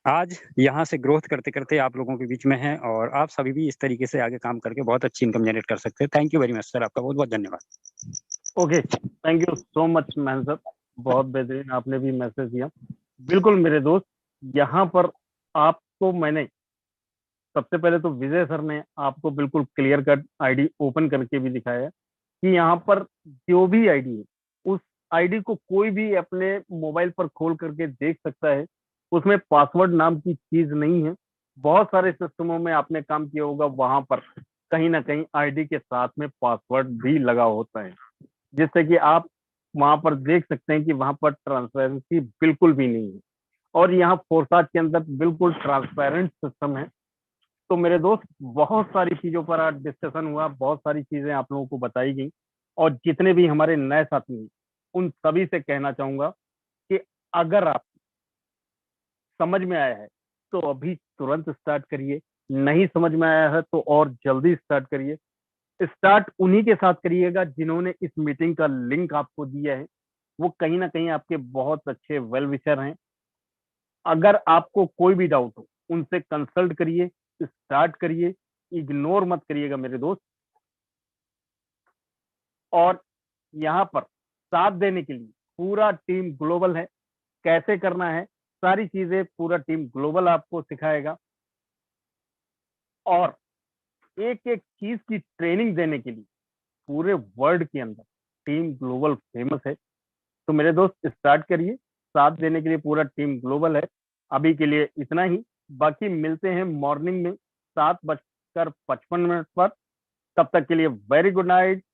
आज यहाँ से ग्रोथ करते करते आप लोगों के बीच में हैं, और आप सभी भी इस तरीके से आगे काम करके बहुत अच्छी इनकम जनरेट कर सकते हैं। Thank you very much sir, आपका बहुत बहुत धन्यवाद। Okay, thank you so much Mayank sir, बहुत बेहतरीन आपने भी मैसेज दिया। बिल्कुल मेरे दोस्त, यहाँ पर आपको मैंने सबसे पहले तो विजय सर ने आपको बिल्कुल क्लियर कट आईडी ओपन करके भी दिखाया कि यहाँ पर जो भी आईडी है, उस आईडी को कोई भी अपने मोबाइल पर खोल करके देख सकता है। उसमें पासवर्ड नाम की चीज नहीं है। बहुत सारे सिस्टमों में आपने काम किया होगा, वहां पर कहीं ना कहीं आईडी के साथ में पासवर्ड भी लगा होता है, जिससे कि आप वहां पर देख सकते हैं कि वहां पर ट्रांसपेरेंसी बिल्कुल भी नहीं है। और यहाँ फोरसाथ के अंदर बिल्कुल ट्रांसपेरेंट सिस्टम है। तो मेरे दोस्त, बहुत सारी चीजों पर आज डिस्कशन हुआ, बहुत सारी चीजें आप लोगों को बताई गई, और जितने भी हमारे नए साथी हैं उन सभी से कहना चाहूंगा कि अगर आप समझ में आया है तो अभी तुरंत स्टार्ट करिए, नहीं समझ में आया है तो और जल्दी स्टार्ट करिए। स्टार्ट उन्हीं के साथ करिएगा जिन्होंने इस मीटिंग का लिंक आपको दिया है। वो कहीं ना कहीं आपके बहुत अच्छे वेल विशर हैं। अगर आपको कोई भी डाउट हो उनसे कंसल्ट करिए, स्टार्ट करिए, इग्नोर मत करिएगा मेरे दोस्त। और यहाँ पर साथ देने के लिए पूरा टीम ग्लोबल है। कैसे करना है सारी चीजें पूरा टीम ग्लोबल आपको सिखाएगा। और एक एक चीज की ट्रेनिंग देने के लिए पूरे वर्ल्ड के अंदर टीम ग्लोबल फेमस है। तो मेरे दोस्त स्टार्ट करिए, साथ देने के लिए पूरा टीम ग्लोबल है। अभी के लिए इतना ही, बाकी मिलते हैं मॉर्निंग में 7:55 पर। तब तक के लिए वेरी गुड नाइट।